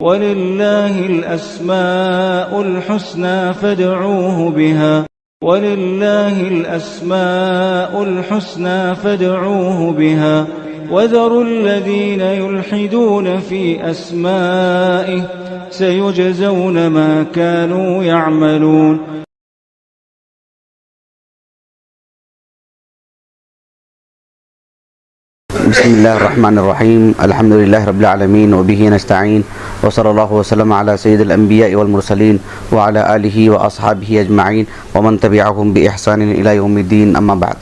وَلِلَّهِ الْأَسْمَاءُ الْحُسْنَى فَادْعُوهُ بِهَا وَلِلَّهِ الْأَسْمَاءُ الْحُسْنَى فَادْعُوهُ بِهَا وَذَرُوا الَّذِينَ يُلْحِدُونَ فِي أَسْمَائِهِ سَيُجْزَوْنَ مَا كَانُوا يَعْمَلُونَ. بسم اللہ الرحمن الرحیم الحمد للہ رب العالمین وبہ نستعین وصلی اللہ وسلم علی سید الانبیاء والمرسلین وعلی آلہ واصحابہ اجمعین ومن تبعہم بإحسان الی یوم الدین. اما بعد،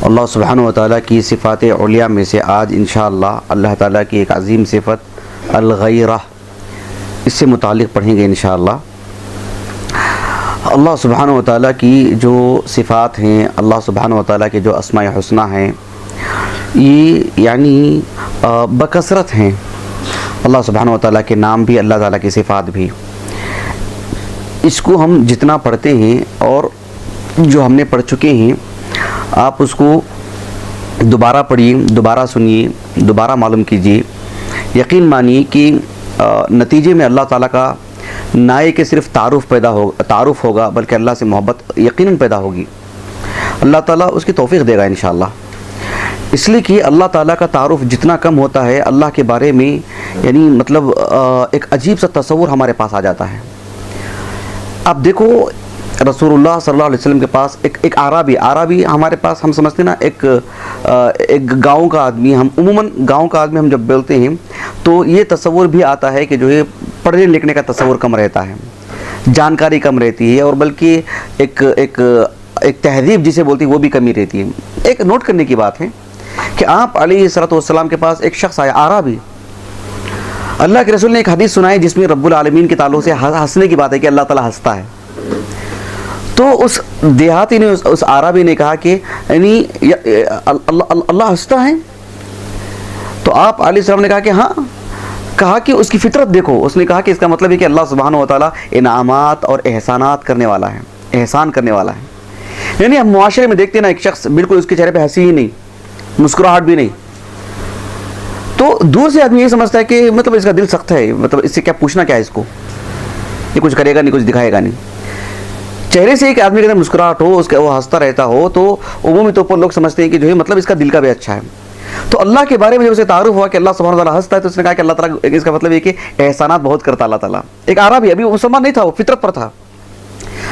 اللہ سبحانہ وتعالیٰ کی صفات علیہ میں سے آج انشاءاللہ اللہ تعالیٰ کی ایک عظیم صفت الغیرہ، اس سے متعلق پڑھیں گے انشاءاللہ. اللہ سبحانہ وتعالیٰ کی جو صفات ہیں، اللہ سبحانہ وتعالیٰ کے جو اسماء حسنہ ہیں، یہ یعنی بکثرت ہیں. اللہ سبحانہ وتعالیٰ کے نام بھی، اللہ تعالیٰ کی صفات بھی. اس کو ہم جتنا پڑھتے ہیں اور جو ہم نے پڑھ چکے ہیں، آپ اس کو دوبارہ پڑھیے، دوبارہ سنیے، دوبارہ معلوم کیجیے. یقین مانیے کہ نتیجے میں اللہ تعالیٰ کا نہ کہ صرف تعارف ہوگا بلکہ اللہ سے محبت یقیناً پیدا ہوگی. اللہ تعالیٰ اس کی توفیق دے گا انشاءاللہ. اس لیے کہ اللہ تعالیٰ کا تعارف جتنا کم ہوتا ہے، اللہ کے بارے میں یعنی مطلب ایک عجیب سا تصور ہمارے پاس آ جاتا ہے. اب دیکھو، رسول اللہ صلی اللہ علیہ وسلم کے پاس ایک عربی ہمارے پاس، ہم سمجھتے ہیں نا ایک گاؤں کا آدمی. ہم عموماً گاؤں کا آدمی ہم جب بولتے ہیں تو یہ تصور بھی آتا ہے کہ جو ہے پڑھنے لکھنے کا تصور کم رہتا ہے، جانکاری کم رہتی ہے، اور بلکہ ایک تہذیب جسے بولتی ہے وہ بھی کمی رہتی ہے. ایک نوٹ کرنے کی بات ہے کہ آپ علیہ الصلوۃ والسلام کے پاس ایک شخص آیا، عربی. اللہ کے رسول نے ایک حدیث سنائی جس میں رب العالمین کے تعلق سے ہنسنے کی بات ہے کہ اللہ تعالیٰ ہنستا ہے. تو اس دیہاتی نے، اس عربی نے کہا کہ یعنی اللہ ہنستا ہے. تو آپ علیہ السلام نے کہا کہ ہاں. کہا کہ اس کی فطرت دیکھو. اس نے کہا کہ اس کا مطلب ہے کہ اللہ سبحانہ و تعالیٰ انعامات اور احسانات کرنے والا ہے، احسان کرنے والا ہے. یعنی ہم معاشرے میں دیکھتے ہیں نا، ایک شخص بالکل اس کے چہرے پہ ہنسی ہی نہیں، مسکراہٹ بھی نہیں، تو دور سے آدمی یہ سمجھتا ہے کہ مطلب اس کا دل سخت ہے، مطلب اس سے کیا پوچھنا کیا ہے اس کو، یہ کچھ کرے گا نہیں، کچھ دکھائے گا نہیں. چہرے سے ایک آدمی کے اندر مسکراہٹ ہو، اس کا وہ ہنستا رہتا ہو، تو عمومی طور پر لوگ سمجھتے ہیں کہ جو ہے مطلب اس کا دل کا بھی اچھا ہے. تو اللہ کے بارے میں جب اسے تعارف ہوا کہ اللہ سبحانہ وتعالیٰ ہنستا ہے، تو اس نے کہا کہ اللہ تعالیٰ، اس کا مطلب یہ کہ احسانات بہت کرتا اللہ تعالیٰ. ایک عربی، ابھی وہ مسلمان نہیں تھا، وہ فطرت پر تھا.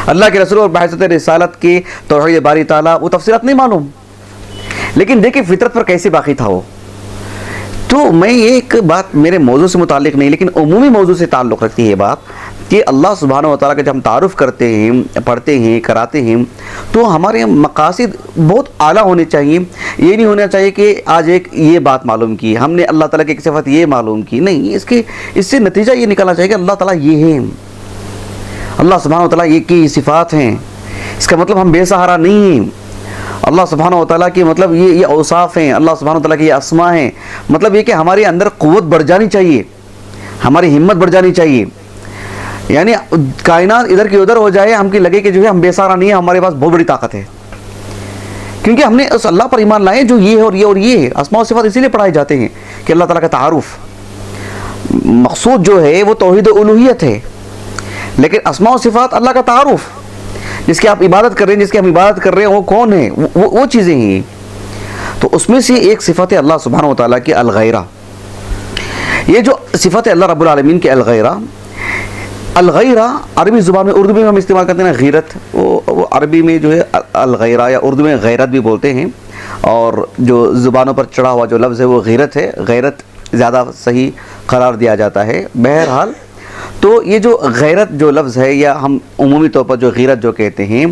اللہ کے رسول اور بحثت رسالت کے توحید باری تعالیٰ وہ تفصیلات نہیں معلوم، لیکن دیکھیں فطرت پر کیسے باقی تھا وہ. تو میں یہ ایک بات میرے موضوع سے متعلق نہیں لیکن عمومی موضوع سے تعلق رکھتی ہے یہ بات کہ اللہ سبحانہ و تعالیٰ کا جب ہم تعارف کرتے ہیں، پڑھتے ہیں، کراتے ہیں، تو ہمارے مقاصد بہت اعلیٰ ہونے چاہیے. یہ نہیں ہونا چاہیے کہ آج ایک یہ بات معلوم کی، ہم نے اللہ تعالیٰ کی ایک صفت یہ معلوم کی. نہیں، اس سے نتیجہ یہ نکالنا چاہیے کہ اللہ تعالیٰ یہ ہیں، اللہ سبحانہ و تعالیٰ یہ کی صفات ہیں. اس کا مطلب ہم بے سہارا نہیں ہیں. اللہ سبحانہ و تعالیٰ کے مطلب یہ اوصاف ہیں، اللہ سبحانہ و تعالیٰ کے یہ اسماء ہیں. مطلب یہ کہ ہمارے اندر قوت بڑھ جانی چاہیے، ہماری ہمت بڑھ جانی چاہیے. یعنی کائنات ادھر کی ادھر ہو جائے، ہم کی لگے کہ جو ہے ہم بے سہارا نہیں ہیں، ہمارے پاس بہت بڑی طاقت ہے، کیونکہ ہم نے اس اللہ پر ایمان لائے جو یہ ہے اور یہ اور یہ ہے. اسماء و صفات اسی لیے پڑھائے جاتے ہیں کہ اللہ تعالیٰ کا تعارف. مقصود جو ہے وہ توحید الوہیت ہے، لیکن اسماء و صفات اللہ کا تعارف. جس کی آپ عبادت کر رہے ہیں، جس کی ہم عبادت کر رہے ہیں، وہ کون ہے، وہ چیزیں ہیں. تو اس میں سے ایک صفت ہے اللہ سبحانہ و تعالیٰ کی الغیرہ. یہ جو صفت ہے اللہ رب العالمین کی الغیرہ عربی زبان میں، اردو میں ہم استعمال کرتے ہیں غیرت، وہ عربی میں جو ہے الغیرہ یا اردو میں غیرت بھی بولتے ہیں، اور جو زبانوں پر چڑھا ہوا جو لفظ ہے وہ غیرت ہے. غیرت زیادہ صحیح قرار دیا جاتا ہے. بہرحال تو یہ جو غیرت جو لفظ ہے، یا ہم عمومی طور پر جو غیرت جو کہتے ہیں،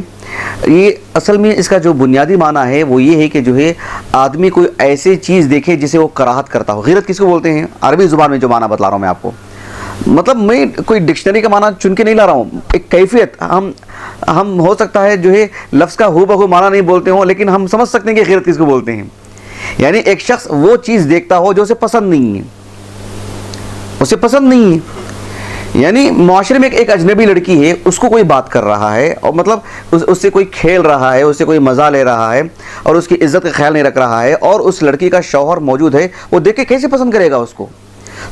یہ اصل میں اس کا جو بنیادی معنی ہے وہ یہ ہے کہ جو ہے آدمی کوئی ایسی چیز دیکھے جسے وہ کراہت کرتا ہو. غیرت کس کو بولتے ہیں؟ عربی زبان میں جو معنی بتلا رہا ہوں میں آپ کو، مطلب میں کوئی ڈکشنری کا معنی چن کے نہیں لا رہا ہوں، ایک کیفیت. ہم ہو سکتا ہے جو ہے لفظ کا ہو بہو معنی نہیں بولتے ہوں، لیکن ہم سمجھ سکتے ہیں کہ غیرت کس کو بولتے ہیں. یعنی ایک شخص وہ چیز دیکھتا ہو جو اسے پسند نہیں ہے، اسے پسند نہیں ہے. یعنی معاشرے میں ایک اجنبی لڑکی ہے، اس کو کوئی بات کر رہا ہے، اور مطلب اس سے کوئی کھیل رہا ہے، اس سے کوئی مزہ لے رہا ہے، اور اس کی عزت کا خیال نہیں رکھ رہا ہے، اور اس لڑکی کا شوہر موجود ہے، وہ دیکھ کے کیسے پسند کرے گا اس کو؟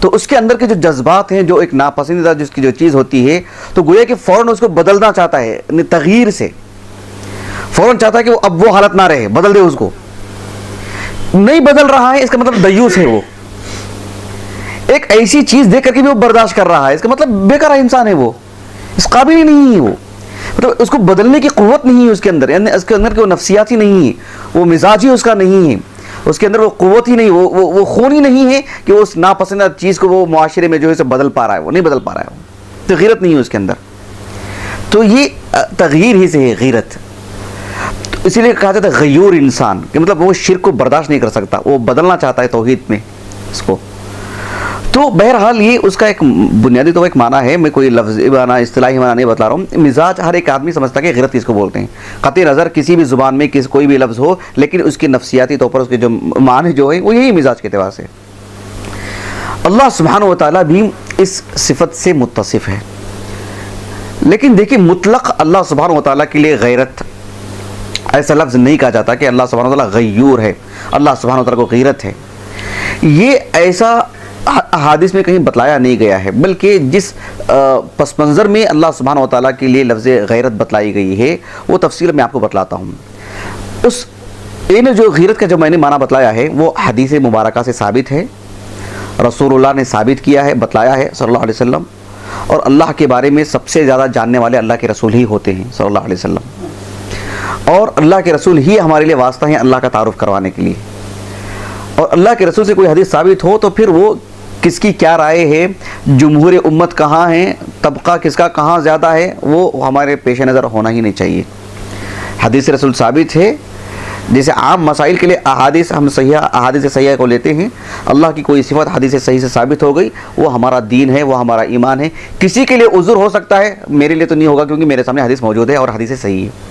تو اس کے اندر کے جو جذبات ہیں، جو ایک ناپسندیدہ جس کی جو چیز ہوتی ہے، تو گویا کہ فوراً اس کو بدلنا چاہتا ہے، یعنی تغییر سے فوراً چاہتا ہے کہ اب وہ حالت نہ رہے، بدل دے اس کو. نہیں بدل رہا ہے اس کا مطلب دیوس ہے، وہ ایک ایسی چیز دیکھ کر کے بھی وہ برداشت کر رہا ہے، اس کا مطلب بیکارہ انسان ہے، وہ اس قابل ہی نہیں ہے، وہ مطلب اس کو بدلنے کی قوت نہیں ہے اس کے اندر، یعنی اس کے اندر کہ وہ نفسیات ہی نہیں ہے، وہ مزاج ہی اس کا نہیں ہے، اس کے اندر وہ قوت ہی نہیں، وہ خون ہی نہیں ہے کہ وہ اس ناپسندیدہ چیز کو وہ معاشرے میں جو ہے اسے بدل پا رہا ہے، وہ نہیں بدل پا رہا ہے، وہ تو غیرت نہیں ہے اس کے اندر. تو یہ تغییر ہی سے ہے غیرت. اسی لیے کہا جاتا ہے غیور انسان، کہ مطلب وہ شرک کو برداشت نہیں کر سکتا، وہ بدلنا چاہتا ہے توحید میں اس کو. تو بہرحال یہ اس کا ایک بنیادی تو ایک معنی ہے، میں کوئی لفظی معنی اصطلاحی معنی نہیں بتلا رہا ہوں. مزاج ہر ایک آدمی سمجھتا ہے کہ غیرت کس کو بولتے ہیں، قطع نظر کسی بھی زبان میں کوئی بھی لفظ ہو، لیکن اس کی نفسیاتی طور پر اس کے جو معنی جو ہے وہ یہی مزاج کے اعتبار سے. اللہ سبحانہ و تعالیٰ بھی اس صفت سے متصف ہے، لیکن دیکھیں مطلق اللہ سبحانہ و تعالیٰ کے لیے غیرت ایسا لفظ نہیں کہا جاتا کہ اللہ سبحانہ و تعالیٰ غیور ہے، اللہ سبحانہ و تعالیٰ کو غیرت ہے. یہ ایسا احادیث میں کہیں بتلایا نہیں گیا ہے، بلکہ جس پس منظر میں اللہ سبحانہ و تعالیٰ کے لیے لفظ غیرت بتلائی گئی ہے وہ تفصیل میں آپ کو بتلاتا ہوں. اس جو غیرت کا جو میں نے معنی بتلایا ہے وہ حدیث مبارکہ سے ثابت ہے، رسول اللہ نے ثابت کیا ہے، بتلایا ہے صلی اللہ علیہ وسلم، اور اللہ کے بارے میں سب سے زیادہ جاننے والے اللہ کے رسول ہی ہوتے ہیں صلی اللہ علیہ وسلم، اور اللہ کے رسول ہی ہمارے لیے واسطہ ہیں اللہ کا تعارف کروانے کے لیے. اور اللہ کے رسول سے کوئی حدیث ثابت ہو تو پھر وہ کس کی کیا رائے ہے، جمہور امت کہاں ہیں، طبقہ کس کا کہاں زیادہ ہے، وہ ہمارے پیش نظر ہونا ہی نہیں چاہیے. حدیث رسول ثابت ہے، جیسے عام مسائل کے لیے احادیث ہم احادیث صحیحہ کو لیتے ہیں، اللہ کی کوئی صفت حدیث صحیح سے ثابت ہو گئی، وہ ہمارا دین ہے، وہ ہمارا ایمان ہے. کسی کے لیے عذر ہو سکتا ہے، میرے لیے تو نہیں ہوگا کیونکہ میرے سامنے حدیث موجود ہے اور حدیث صحیح ہے.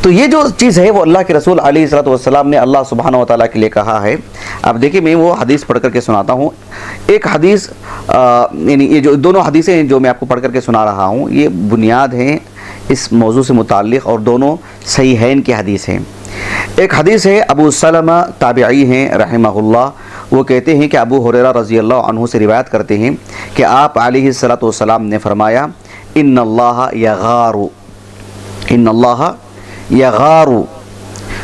تو یہ جو چیز ہے وہ اللہ کے رسول علیہ الصلوۃ والسلام نے اللہ سبحانہ و تعالیٰ کے لیے کہا ہے. اب دیکھیں میں وہ حدیث پڑھ کر کے سناتا ہوں. ایک حدیث یعنی یہ جو دونوں حدیثیں ہیں جو میں آپ کو پڑھ کر کے سنا رہا ہوں یہ بنیاد ہیں اس موضوع سے متعلق، اور دونوں صحیحین کی حدیث ہیں. ایک حدیث ہے ابو سلمہ تابعی ہیں رحمہ اللہ، وہ کہتے ہیں کہ ابو ہریرہ رضی اللہ عنہ سے روایت کرتے ہیں کہ آپ علیہ الصلوۃ والسلام نے فرمایا ان اللہ یغار، ان اللہ یغار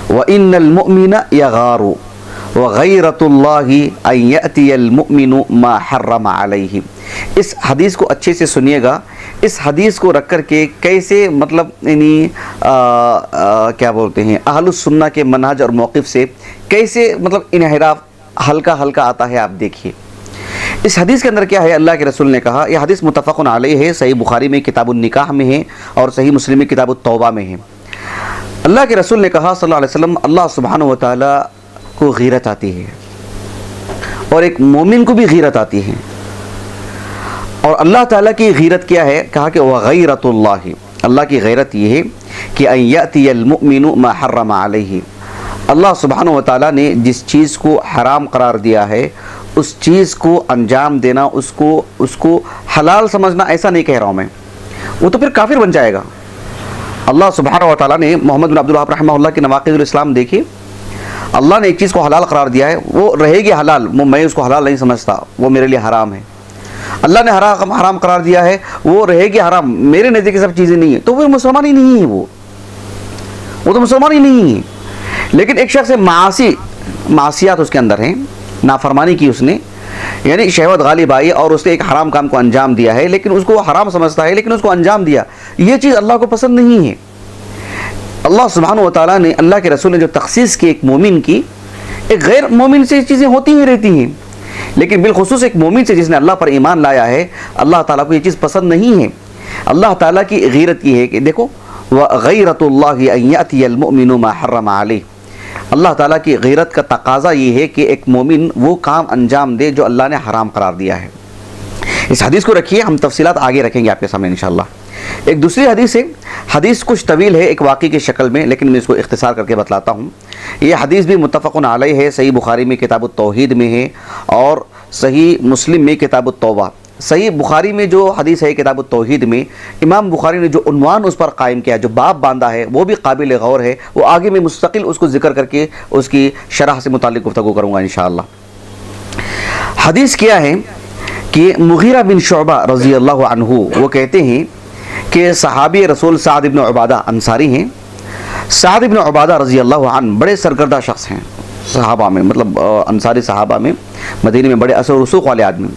وان المؤمن یغار وغیرۃ اللہ ان یأتی المؤمن ما حرم علیہ. اس حدیث کو اچھے سے سنیے گا. اس حدیث کو رکھ کر کے کیسے مطلب یعنی کیا بولتے ہیں اہل السنہ کے منہج اور موقف سے کیسے مطلب انحراف ہلکا ہلکا آتا ہے، آپ دیکھیے. اس حدیث کے اندر کیا ہے، اللہ کے رسول نے کہا، یہ حدیث متفق علیہ ہے، صحیح بخاری میں کتاب النکاح میں ہے اور صحیح مسلم میں کتاب التوبہ میں ہے. اللہ کے رسول نے کہا صلی اللہ علیہ وسلم اللہ سبحانہ و تعالیٰ کو غیرت آتی ہے اور ایک مومن کو بھی غیرت آتی ہے. اور اللہ تعالیٰ کی غیرت کیا ہے، کہا کہ وغیرۃ اللہ، اللہ کی غیرت یہ ہے کہ ان یأتی المؤمن ما حرم علیہ. اللہ سبحانہ و تعالیٰ نے جس چیز کو حرام قرار دیا ہے اس چیز کو انجام دینا، اس کو حلال سمجھنا، ایسا نہیں کہہ رہا ہوں میں، وہ تو پھر کافر بن جائے گا. اللہ سبحانہ و تعالیٰ نے محمد بن عبد الوہاب رحمہ اللہ کی نواقض الاسلام دیکھی، اللہ نے ایک چیز کو حلال قرار دیا ہے، وہ رہے گی حلال، میں اس کو حلال نہیں سمجھتا، وہ میرے لیے حرام ہے. اللہ نے حرام قرار دیا ہے، وہ رہے گی حرام، میرے نزدیک سب چیزیں نہیں ہیں، تو وہ مسلمان ہی نہیں ہے، وہ تو مسلمان ہی نہیں ہے. لیکن ایک شخص معصیات اس کے اندر ہیں، نافرمانی کی اس نے، یعنی شہوت غالب آئی اور اس نے ایک حرام کام کو انجام دیا ہے، لیکن اس کو حرام سمجھتا ہے لیکن اس کو انجام دیا، یہ چیز اللہ کو پسند نہیں ہے. اللہ سبحانہ و تعالیٰ نے، اللہ کے رسول نے جو تخصیص کی ایک مومن کی، ایک غیر مومن سے چیزیں ہوتی ہی رہتی ہیں، لیکن بالخصوص ایک مومن سے جس نے اللہ پر ایمان لایا ہے، اللہ تعالیٰ کو یہ چیز پسند نہیں ہے. اللہ تعالیٰ کی غیرت یہ ہے کہ دیکھو وغیرۃ اللہ ان یأتی المؤمن ما حرم علیہ، اللہ تعالیٰ کی غیرت کا تقاضا یہ ہے کہ ایک مومن وہ کام انجام دے جو اللہ نے حرام قرار دیا ہے. اس حدیث کو رکھیے، ہم تفصیلات آگے رکھیں گے آپ کے سامنے انشاءاللہ. ایک دوسری حدیث ہے، حدیث کچھ طویل ہے ایک واقعے کی شکل میں، لیکن میں اس کو اختصار کر کے بتلاتا ہوں. یہ حدیث بھی متفق علیہ ہے، صحیح بخاری میں کتاب التوحید میں ہے اور صحیح مسلم میں کتاب التوبہ. صحیح بخاری میں جو حدیث ہے کتاب التوحید میں، امام بخاری نے جو عنوان اس پر قائم کیا، جو باب باندھا ہے، وہ بھی قابل غور ہے. وہ آگے میں مستقل اس کو ذکر کر کے اس کی شرح سے متعلق گفتگو کروں گا انشاءاللہ. حدیث کیا ہے کہ مغیرہ بن شعبہ رضی اللہ عنہ وہ کہتے ہیں کہ صحابی رسول سعد بن عبادہ انصاری ہیں. سعد بن عبادہ رضی اللہ عنہ بڑے سرکردہ شخص ہیں صحابہ میں، مطلب انصاری صحابہ میں، مدینے میں بڑے اثر و رسوخ والے آدمی.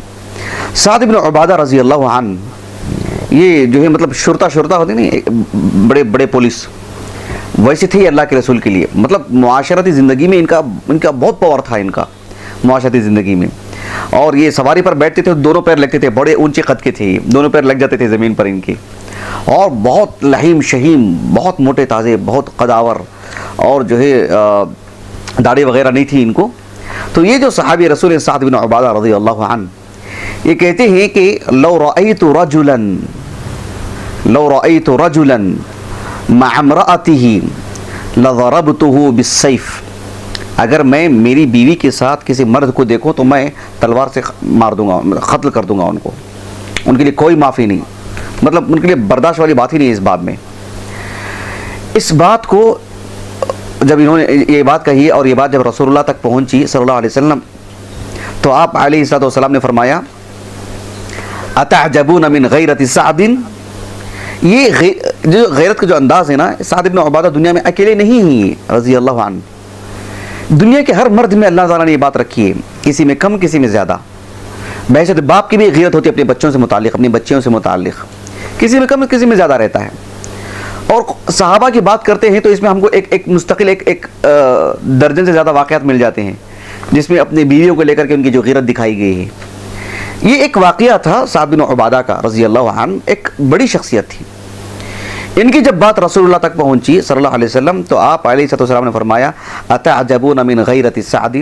سعد بن عبادہ رضی اللہ عنہ یہ جو ہے مطلب شرطہ ہوتے نہیں، بڑے بڑے پولیس، ویسے تھے اللہ کے رسول کے لیے. مطلب معاشرتی زندگی میں ان کا بہت پاور تھا، ان کا معاشرتی زندگی میں. اور یہ سواری پر بیٹھتے تھے، دونوں پیر لگتے تھے، بڑے اونچے قد کے تھے، یہ دونوں پیر لگ جاتے تھے زمین پر ان کے. اور بہت لحیم شہیم، بہت موٹے تازے، بہت قداور، اور جو ہے داڑھی وغیرہ نہیں تھی ان کو. تو یہ جو صحابی رسول سعد بن عبادہ رضی اللہ عنہ یہ کہتے ہیں کہ لو رأیت رجلا مع امرأته لضربته بالسیف، اگر میں میری بیوی کے ساتھ کسی مرد کو دیکھوں تو میں تلوار سے مار دوں گا، قتل کر دوں گا ان کو. ان کے لیے کوئی معافی نہیں، مطلب ان کے لیے برداشت والی بات ہی نہیں ہے اس بات میں. اس بات کو جب انہوں نے یہ بات کہی اور یہ بات جب رسول اللہ تک پہنچی صلی اللہ علیہ وسلم، تو آپ علیہ الصلوۃ والسلام نے فرمایا اتعجبون من غیرت سعد. یہ جو غیرت کا جو انداز ہے نا، سعد بن عبادہ دنیا میں اکیلے نہیں ہیں رضی اللہ عنہ. دنیا کے ہر مرد میں اللہ تعالیٰ نے یہ بات رکھی ہے، کسی میں کم کسی میں زیادہ. بحیثیت باپ کی بھی غیرت ہوتی ہے اپنے بچوں سے متعلق، اپنی بچیوں سے متعلق، کسی میں کم کسی میں زیادہ رہتا ہے. اور صحابہ کی بات کرتے ہیں تو اس میں ہم کو ایک مستقل ایک درجن سے زیادہ واقعات مل جاتے ہیں جس میں اپنی بیویوں کو لے کر کے ان کی جو غیرت دکھائی گئی ہے. یہ ایک واقعہ تھا سعد بن عبادہ کا رضی اللہ عنہ، ایک بڑی شخصیت تھی. ان کی جب بات رسول اللہ تک پہنچی صلی اللہ علیہ وسلم تو آپ علیہ السلام نے فرمایا اتعجبون من غیرت سعد،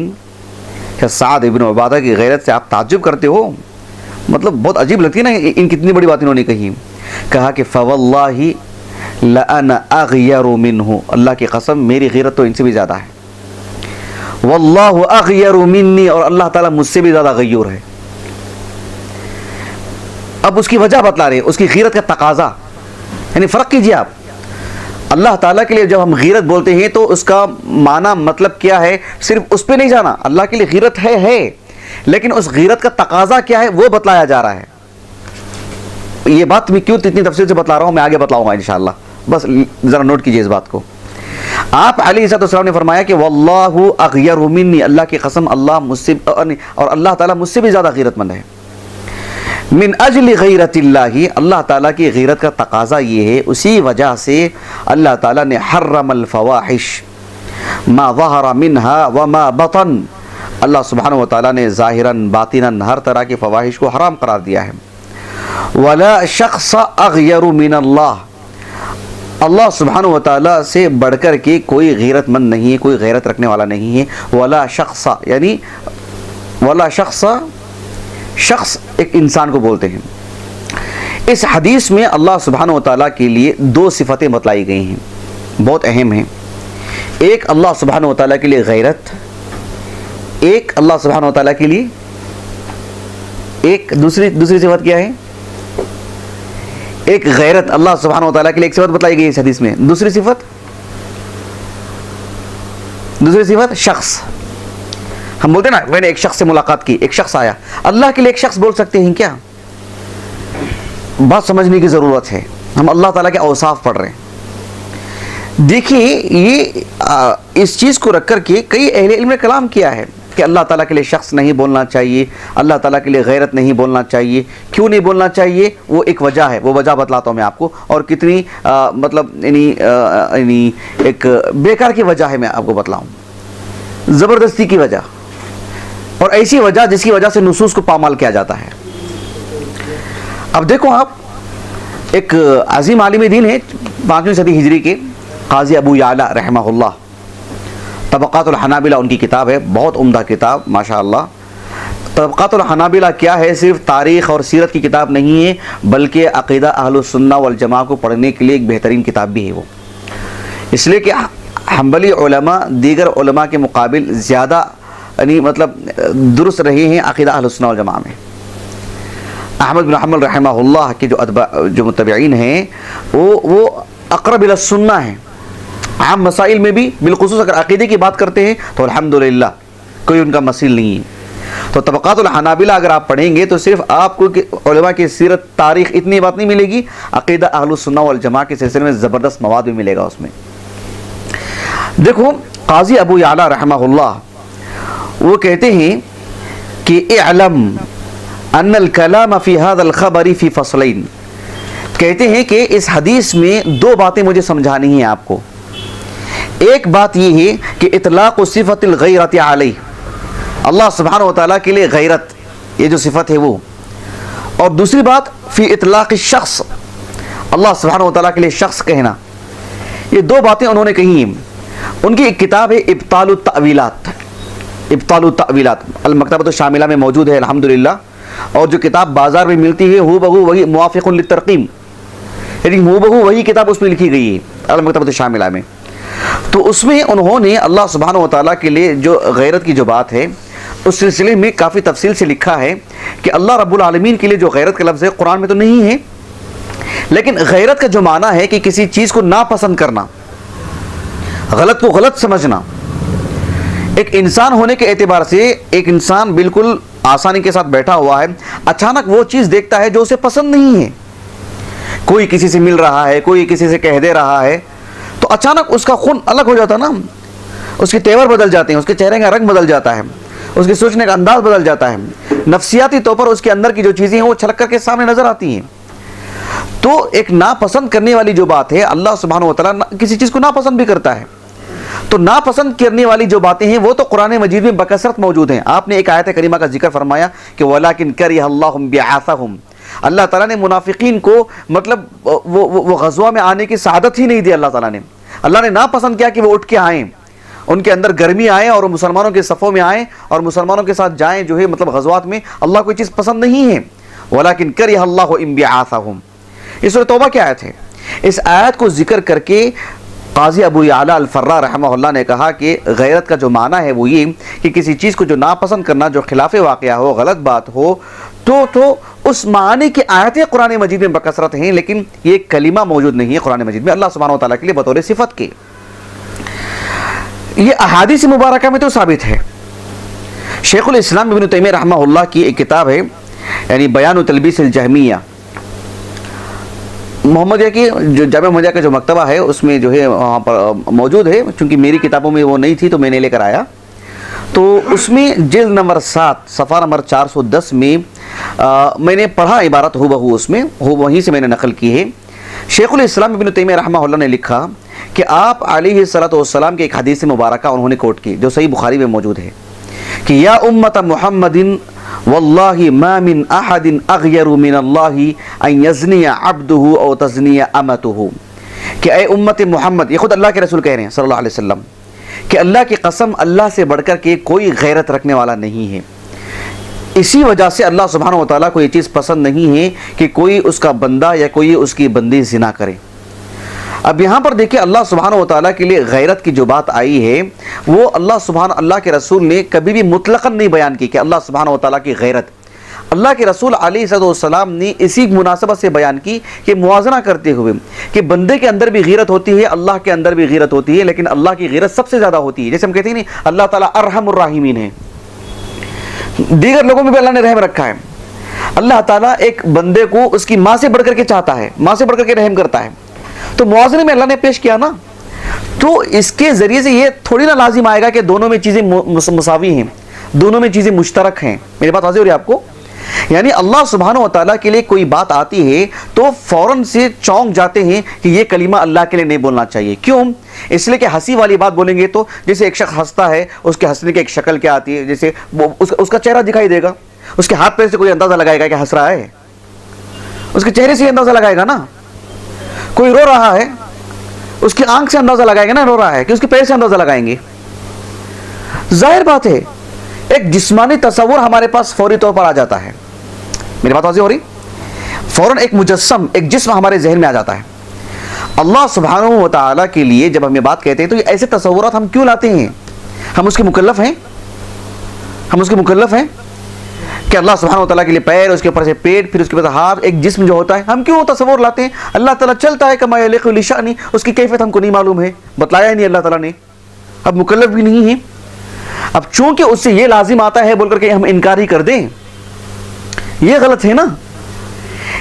کہ سعد بن عبادہ کی غیرت سے آپ تعجب کرتے ہو؟ مطلب بہت عجیب لگتی ہے نا ان کتنی بڑی بات انہوں نے کہی. کہا کہ فواللہ لأنا اغیر منہ، اللہ کی قسم میری غیرت تو ان سے بھی زیادہ ہے. واللہ اغیر منی، اور اللہ تعالیٰ مجھ سے بھی زیادہ غیور ہے. اب اس کی وجہ بتلا رہے ہیں، اس کی غیرت کا تقاضا، یعنی فرق کیجئے آپ. اللہ تعالیٰ کے لیے جب ہم غیرت بولتے ہیں تو اس کا معنی مطلب کیا ہے، صرف اس پہ نہیں جانا. اللہ کے لیے غیرت ہے، لیکن اس غیرت کا تقاضا کیا ہے وہ بتلایا جا رہا ہے. یہ بات میں کیوں اتنی تفصیل سے بتلا رہا ہوں، میں آگے بتلاؤں گا انشاءاللہ، بس ذرا نوٹ کیجئے اس بات کو. آپ علیہ السلام نے فرمایا کہ واللہ اغیر منی، اللہ کی قسم اللہ مجھ سے، اور اللہ تعالیٰ مجھ سے بھی زیادہ غیرت مند ہے. من اجل غیرت اللہ، اللہ تعالیٰ کی غیرت کا تقاضا یہ ہے، اسی وجہ سے اللہ تعالیٰ نے حرم الفواحش ما ظہر منها وما بطن، اللہ سبحانہ وتعالیٰ نے ظاہراً باطناً ہر طرح کی فواحش کو حرام قرار دیا ہے. ولا شخص اغیر من اللہ، اللہ سبحانہ وتعالیٰ سے بڑھ کر کے کوئی غیرت مند نہیں ہے، کوئی غیرت رکھنے والا نہیں ہے. ولا شخص یعنی ولا شخص ایک انسان کو بولتے ہیں. اس حدیث میں اللہ سبحانہ وتعالیٰ کے لیے دو صفتیں بتلائی گئی ہیں، بہت اہم ہیں. ایک اللہ سبحانہ وتعالیٰ کے لیے غیرت، ایک اللہ سبحانہ وتعالیٰ کے لیے ایک دوسری صفت کیا ہے؟ ایک غیرت. اللہ سبحانہ وتعالیٰ کے لیے ایک صفت بتلائی گئی اس حدیث میں. دوسری صفت شخص. ہم بولتے ہیں نا میں نے ایک شخص سے ملاقات کی، ایک شخص آیا. اللہ کے لیے ایک شخص بول سکتے ہیں کیا؟ بات سمجھنے کی ضرورت ہے، ہم اللہ تعالیٰ کے اوصاف پڑھ رہے ہیں. دیکھیے یہ اس چیز کو رکھ کر کے کئی اہل علم نے کلام کیا ہے کہ اللہ تعالیٰ کے لیے شخص نہیں بولنا چاہیے، اللہ تعالیٰ کے لیے غیرت نہیں بولنا چاہیے. کیوں نہیں بولنا چاہیے؟ وہ ایک وجہ ہے، وہ وجہ بتلاتا ہوں میں آپ کو. اور کتنی مطلب یعنی ایک بیکار کی وجہ ہے میں آپ کو بتلاؤں، زبردستی کی وجہ، اور ایسی وجہ جس کی وجہ سے نصوص کو پامال کیا جاتا ہے. اب دیکھو آپ، ایک عظیم عالم دین ہے 5ویں صدی ہجری کے، قاضی ابو یعلا رحمہ اللہ، طبقات الحنابلہ ان کی کتاب ہے، بہت عمدہ کتاب ماشاءاللہ. طبقات الحنابلہ کیا ہے؟ صرف تاریخ اور سیرت کی کتاب نہیں ہے، بلکہ عقیدہ اہل السنہ والجماعہ کو پڑھنے کے لیے ایک بہترین کتاب بھی ہے وہ. اس لیے کہ حنبلی علماء دیگر علماء کے مقابل زیادہ یعنی مطلب درست رہے ہیں عقیدہ اہل السنہ والجماعہ میں. احمد بن حنبل رحمہ اللہ کے جو متبعین ہیں وہ اقرب الی السنہ ہیں. عام مسائل میں بھی، بالخصوص اگر عقیدے کی بات کرتے ہیں تو الحمدللہ کوئی ان کا مسئلہ نہیں ہے. تو طبقات الحنابلہ اگر آپ پڑھیں گے تو صرف آپ کو علماء کی سیرت تاریخ اتنی بات نہیں ملے گی، عقیدہ اہل السنہ والجماعہ کے سلسلے میں زبردست مواد بھی ملے گا اس میں۔ دیکھو قاضی ابو یعلا رحمہ اللہ وہ کہتے ہیں کہ اعلم ان الکلام فی هذا الخبر فی فصلین، کہتے ہیں کہ اس حدیث میں دو باتیں مجھے سمجھانی ہیں آپ کو۔ ایک بات یہ ہے کہ اطلاق صفت الغیرت علیہ، اللہ سبحانہ وتعالیٰ کے لیے غیرت یہ جو صفت ہے وہ، اور دوسری بات فی اطلاق الشخص، اللہ سبحانہ وتعالیٰ کے لیے شخص کہنا، یہ دو باتیں انہوں نے کہی ہیں۔ ان کی ایک کتاب ہے ابطال التأویلات، ابطال التأویلات المکتبۃ الشاملہ میں موجود ہے الحمدللہ، اور جو کتاب بازار میں ملتی ہے ہو بہو وہی موافق للترقیم، یعنی ہو بہو وہی کتاب اس میں لکھی گئی ہے المکتبۃ الشاملہ میں۔ تو اس میں انہوں نے اللہ سبحانہ وتعالیٰ کے لیے جو غیرت کی جو بات ہے اس سلسلے میں کافی تفصیل سے لکھا ہے کہ اللہ رب العالمین کے لیے جو غیرت کا لفظ ہے قرآن میں تو نہیں ہے، لیکن غیرت کا جو معنی ہے کہ کسی چیز کو ناپسند کرنا، غلط کو غلط سمجھنا۔ ایک انسان ہونے کے اعتبار سے ایک انسان بالکل آسانی کے ساتھ بیٹھا ہوا ہے، اچانک وہ چیز دیکھتا ہے جو اسے پسند نہیں ہے، کوئی کسی سے مل رہا ہے، کوئی کسی سے کہہ دے رہا ہے، تو اچانک اس کا خون الگ ہو جاتا نا، اس کے تیور بدل جاتے ہیں، اس کے چہرے کا رنگ بدل جاتا ہے، اس کے سوچنے کا انداز بدل جاتا ہے، نفسیاتی طور پر اس کے اندر کی جو چیزیں ہیں وہ چھلک کر کے سامنے نظر آتی ہیں۔ تو ایک ناپسند کرنے والی جو بات ہے، اللہ سبحانہ وتعالیٰ کسی چیز کو ناپسند بھی کرتا ہے، تو ناپسند کرنے والی جو باتیں ہیں وہ تو قرآن مجید میں بکثرت موجود ہیں۔ آپ نے ایک آیت کریمہ کا ذکر فرمایا کہ وَلَكِنْ كَرِهَ اللَّهُ بِعَاثَهُمْ، اللہ تعالیٰ نے منافقین کو مطلب وہ غزوہ میں آنے کی سعادت ہی نہیں دی، اللہ نے ناپسند کیا کہ وہ اٹھ کے آئیں، ان کے اندر گرمی آئے اور مسلمانوں کے صفوں میں آئیں اور مسلمانوں کے ساتھ جائیں جو ہے مطلب غزوات میں، اللہ کو یہ چیز پسند نہیں ہے۔ وَلَكِنْ كَرِهَ اللَّهُ انبِعَاثَهُمْ، یہ سورۃ توبہ کی آیت ہے۔ اس آیت کو ذکر کر کے قاضی ابو یعلا الفراء رحمہ اللہ نے کہا کہ غیرت کا جو معنی ہے وہ یہ کہ کسی چیز کو جو ناپسند کرنا، جو خلاف واقعہ ہو، غلط بات ہو، تو اس معنی کی آیتیں قرآن مجید میں بکثرت ہیں، لیکن یہ کلمہ موجود نہیں ہے قرآن مجید میں اللہ سبحانہ وتعالیٰ کے لیے بطور صفت کے۔ یہ احادیث مبارکہ میں تو ثابت ہے۔ شیخ الاسلام ابن تیمیہ رحمہ اللہ کی ایک کتاب ہے یعنی بیان تلبیس الجہمیہ، محمدیہ کی جو جامعہ محمدیہ کا جو مکتبہ ہے اس میں جو ہے وہاں پر موجود ہے، چونکہ میری کتابوں میں وہ نہیں تھی تو میں نے لے کر آیا، تو اس میں جلد نمبر 7 صفحہ نمبر 410 میں میں نے پڑھا عبارت ہو بہو، اس میں وہیں سے میں نے نقل کی ہے۔ شیخ الاسلام ابن تیمیہ رحمہ اللہ نے لکھا کہ آپ علیہ السلام کے ایک حدیث مبارکہ انہوں نے کوٹ کی جو صحیح بخاری میں موجود ہے کہ یا امت محمد واللہ ما من احد اغیر من اللہ ان یزنی عبدہ او تزنی امتہ، کہ اے امت محمد، یہ خود اللہ کے رسول کہہ رہے ہیں صلی اللہ علیہ وسلم، کہ اللہ کی قسم اللہ سے بڑھ کر کے کوئی غیرت رکھنے والا نہیں ہے۔ اسی وجہ سے اللہ سبحانہ وتعالیٰ کو یہ چیز پسند نہیں ہے کہ کوئی اس کا بندہ یا کوئی اس کی بندی زنا کرے۔ اب یہاں پر دیکھیں اللہ سبحانہ وتعالیٰ کے لیے غیرت کی جو بات آئی ہے وہ اللہ کے رسول نے کبھی بھی مطلقاً نہیں بیان کی کہ اللہ سبحانہ وتعالیٰ کی غیرت، اللہ کے رسول علیہ السلام نے اسی مناسبت سے بیان کی کہ موازنہ کرتے ہوئے کہ بندے کے اندر بھی غیرت ہوتی ہے، اللہ کے اندر بھی غیرت ہوتی ہے، لیکن اللہ کی غیرت سب سے زیادہ ہوتی ہے۔ جیسے ہم کہتے ہیں نہیں اللہ تعالیٰ ارحم الراحمین ہے، دیگر لوگوں میں بھی اللہ نے رحم رکھا ہے، اللہ تعالیٰ ایک بندے کو اس کی ماں سے بڑھ کر کے چاہتا ہے، ماں سے بڑھ کر کے رحم کرتا ہے، تو موازنے میں اللہ نے پیش کیا نا، تو اس کے ذریعے سے یہ تھوڑی نہ لازم آئے گا کہ دونوں میں چیزیں مساوی ہیں، دونوں میں چیزیں مشترک ہیں۔ میری بات واضح ہو رہی ہے آپ کو؟ یعنی اللہ سبحانہ وتعالیٰ کے لیے کوئی بات آتی ہے تو فوراً سے چونک جاتے ہیں کہ یہ کلمہ اللہ کے لیے نہیں بولنا چاہیے۔ کیوں؟ اس لیے کہ ہنسی والی بات بولیں گے تو جیسے ایک شخص ہنستا ہے اس کے ہنسنے کی ایک شکل کیا آتی ہے، جیسے اس کا چہرہ دکھائی دے گا، اس کے ہاتھ پیر سے کوئی اندازہ لگائے گا کہ ہنس رہا ہے، اس کے چہرے سے اندازہ لگائے گا نا، کوئی رو رہا ہے اس کی آنکھ سے اندازہ لگائے گا نا رو رہا ہے، کہ اس کے پیر سے اندازہ لگائیں گے۔ ظاہر بات ہے ایک جسمانی تصور ہمارے پاس فوری طور پر آ جاتا ہے، میری بات واضح ہو رہی؟ فوراً ایک مجسم، ایک جسم ہمارے ذہن میں آ جاتا ہے۔ اللہ سبحانہ و تعالیٰ کے لیے جب ہم یہ بات کہتے ہیں تو یہ ایسے تصورات ہم کیوں لاتے ہیں؟ ہم اس کے مکلف ہیں؟ ہم اس کے مکلف ہیں کہ اللہ سبحانہ و تعالیٰ کے لیے پیر، اس کے اوپر سے پیٹ، پھر اس کے اوپر ہاتھ، ایک جسم جو ہوتا ہے، ہم کیوں تصور لاتے ہیں؟ اللہ تعالیٰ چلتا ہے کما یلیق بشأنہ، اس کی کیفیت ہم کو نہیں معلوم ہے، بتلایا ہی نہیں اللہ تعالیٰ نے، اب مکلف بھی نہیں ہے۔ اب چونکہ اس سے یہ لازم آتا ہے بول کر کے ہم انکار ہی کر دیں، یہ غلط ہے نا.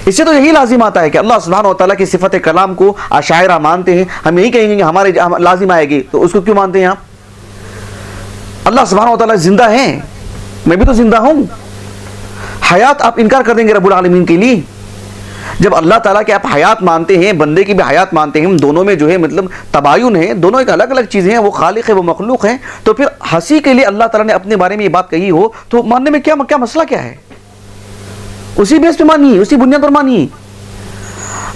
اس سے تو یہی لازم آتا ہے کہ اللہ سبحانہ و تعالیٰ کی صفت کلام کو اشاعرہ مانتے ہیں، ہم یہی کہیں گے کہ ہمارے لازم آئے گی، تو اس کو کیوں مانتے ہیں آپ؟ اللہ سبحانہ و تعالیٰ زندہ ہے، میں بھی تو زندہ ہوں. حیات آپ انکار کر دیں گے رب العالمین کے لیے؟ جب اللہ تعالیٰ کے آپ حیات مانتے ہیں، بندے کی بھی حیات مانتے ہیں، دونوں میں جو ہے مطلب تباین ہے، دونوں ایک الگ الگ چیزیں ہیں، وہ خالق ہے وہ مخلوق ہے، تو پھر ہنسی کے لیے اللہ تعالیٰ نے اپنے بارے میں یہ بات کہی ہو تو ماننے میں کیا مسئلہ کیا ہے؟ اسی بیس پہ مانیے، اسی بنیاد پر مانیے.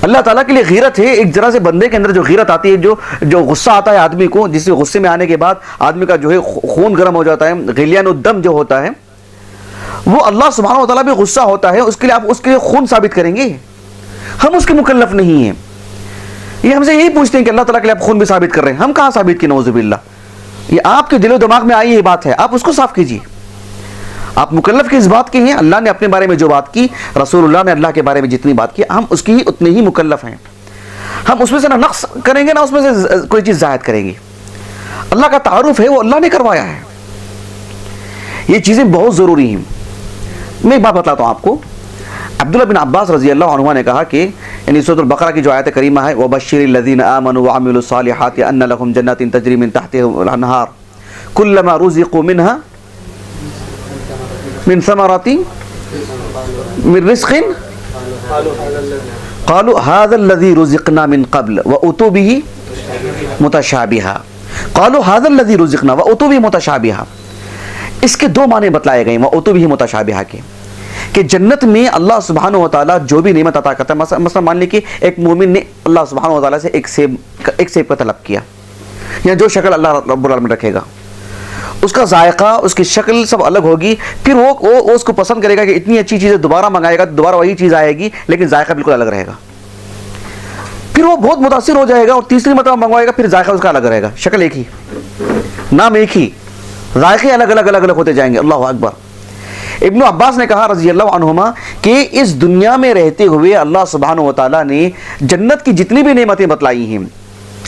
اللہ تعالیٰ کے لیے غیرت ہے، ایک ذرا سے بندے کے اندر جو غیرت آتی ہے، جو غصہ آتا ہے آدمی کو، جس سے غصے میں آنے کے بعد آدمی کا جو ہے خون گرم ہو جاتا ہے، غلیان الدم جو ہوتا ہے، وہ اللہ سبحانہ و تعالیٰ بھی غصہ ہوتا ہے، اس کے لیے آپ اس کے خون ثابت کریں گے؟ ہم اس کے مکلف نہیں ہیں. یہ ہم سے یہی پوچھتے ہیں کہ اللہ تعالیٰ کے لیے آپ خون بھی ثابت کر رہے ہیں، ہم کہاں ثابت کی نعوذ باللہ؟ یہ آپ کے دل و دماغ میں آئی یہ بات ہے، آپ اس کو صاف کیجیے. آپ مکلف کس بات کے ہیں؟ اللہ نے اپنے بارے میں جو بات کی، رسول اللہ نے اللہ کے بارے میں جتنی بات کی، ہم اس کی اتنے ہی مکلف ہیں. ہم اس میں سے نہ نقص کریں گے نہ اس میں سے کوئی چیز زائد کریں گے. اللہ کا تعارف ہے وہ اللہ نے کروایا ہے. یہ چیزیں بہت ضروری ہیں. میں ایک بات بتلاتا ہوں آپ کو. عبداللہ بن عباس رضی اللہ عنہ نے کہا کہ یعنی سورۃ البقرہ کی جو آیت کریمہ ہے، وَبَشِّرِ الَّذِينَ آمَنُوا وَعَمِلُوا الصَّالِحَاتِ أَنَّ لَهُمْ جَنَّاتٍ تَجْرِي مِن تَحْتِهَا الْأَنْهَارُ كُلَّمَا رُزِقُوا مِنْهَا من ثمرات من رزق قالوا هذا الذي رزقنا من قبل وأتوا به متشابها قالوا هذا الذي رزقنا وأتوا به متشابها. اس کے دو معنی بتلائے گئے وأتوا به متشابها کے، کہ جنت میں اللہ سبحانہ و تعالیٰ جو بھی نعمت عطا کرتا ہے، مثلا مان لیں کہ ایک مومن نے اللہ سبحانہ و تعالیٰ سے ایک سیب کا طلب کیا، یا جو شکل اللہ رب العالمین رکھے گا، اس کا ذائقہ، اس کی شکل سب الگ ہوگی، پھر وہ اس کو پسند کرے گا کہ اتنی اچھی چیزیں دوبارہ منگائے گا، دوبارہ وہی چیز آئے گی لیکن ذائقہ بالکل الگ رہے گا. پھر وہ بہت متاثر ہو جائے گا اور تیسری مرتبہ منگوائے گا، پھر ذائقہ اس کا الگ رہے گا، شکل ایک ہی، نام ایک ہی، ذائقے الگ الگ ہوتے جائیں گے. اللہ اکبر. ابن عباس نے کہا رضی اللہ عنہما کہ اس دنیا میں رہتے ہوئے اللہ سبحانہ و تعالیٰ نے جنت کی جتنی بھی نعمتیں بتلائی ہیں،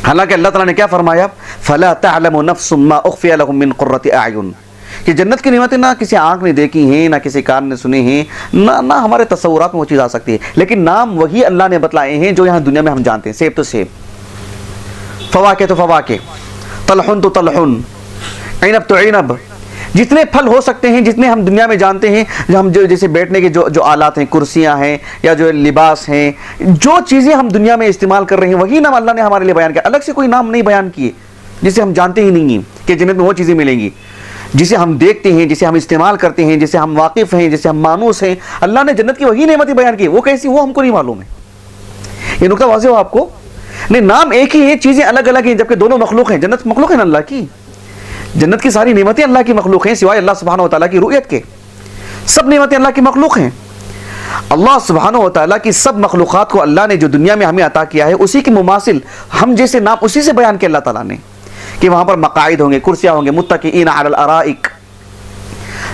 حالانکہ اللہ تعالیٰ نے کیا فرمایا؟ فَلَا تَعْلَمُ نَفْسٌ مَّا أُخْفِيَ لَهُم مِّن قُرَّةِ أَعْيُنٍ، کہ جنت کی نعمتیں نہ کسی آنکھ نے دیکھی ہیں، نہ کسی کان نے سنی ہیں، نہ ہمارے تصورات میں وہ چیز آ سکتی ہے، لیکن نام وہی اللہ نے بتلائے ہیں جو یہاں دنیا میں ہم جانتے ہیں. سیب تو سیب، فواکہ تو فواکہ، طلحن تو طلحن، عنب تو عنب، جتنے پھل ہو سکتے ہیں، جتنے ہم دنیا میں جانتے ہیں، جو جیسے بیٹھنے کے جو آلات ہیں، کرسیاں ہیں یا جو لباس ہیں، جو چیزیں ہم دنیا میں استعمال کر رہے ہیں وہی نام اللہ نے ہمارے لیے بیان کیا. الگ سے کوئی نام نہیں بیان کیے جسے ہم جانتے ہی نہیں ہیں کہ جنت میں وہ چیزیں ملیں گی جسے ہم دیکھتے ہیں، جسے ہم استعمال کرتے ہیں، جسے ہم واقف ہیں، جسے ہم مانوس ہیں. اللہ نے جنت کی وہی نعمتیں بیان کی، وہ کیسی وہ ہم کو نہیں معلوم ہے. یہ نقطہ واضح ہو آپ کو؟ نہیں، نام ایک ہی ہے، چیزیں الگ الگ ہیں، جبکہ دونوں مخلوق ہیں. جنت مخلوق ہے نا اللہ کی، جنت کی ساری نعمتیں اللہ کی مخلوق ہیں سوائے اللہ سبحانہ و تعالیٰ کی رؤیت کے. سب نعمتیں اللہ کی مخلوق ہیں. اللہ سبحانہ و تعالیٰ کی سب مخلوقات کو اللہ نے جو دنیا میں ہمیں عطا کیا ہے اسی کے مماثل ہم جیسے نام اسی سے بیان کیا اللہ تعالیٰ نے، کہ وہاں پر مقاعد ہوں گے، کرسیاں ہوں گے، متکئین علی الارائک.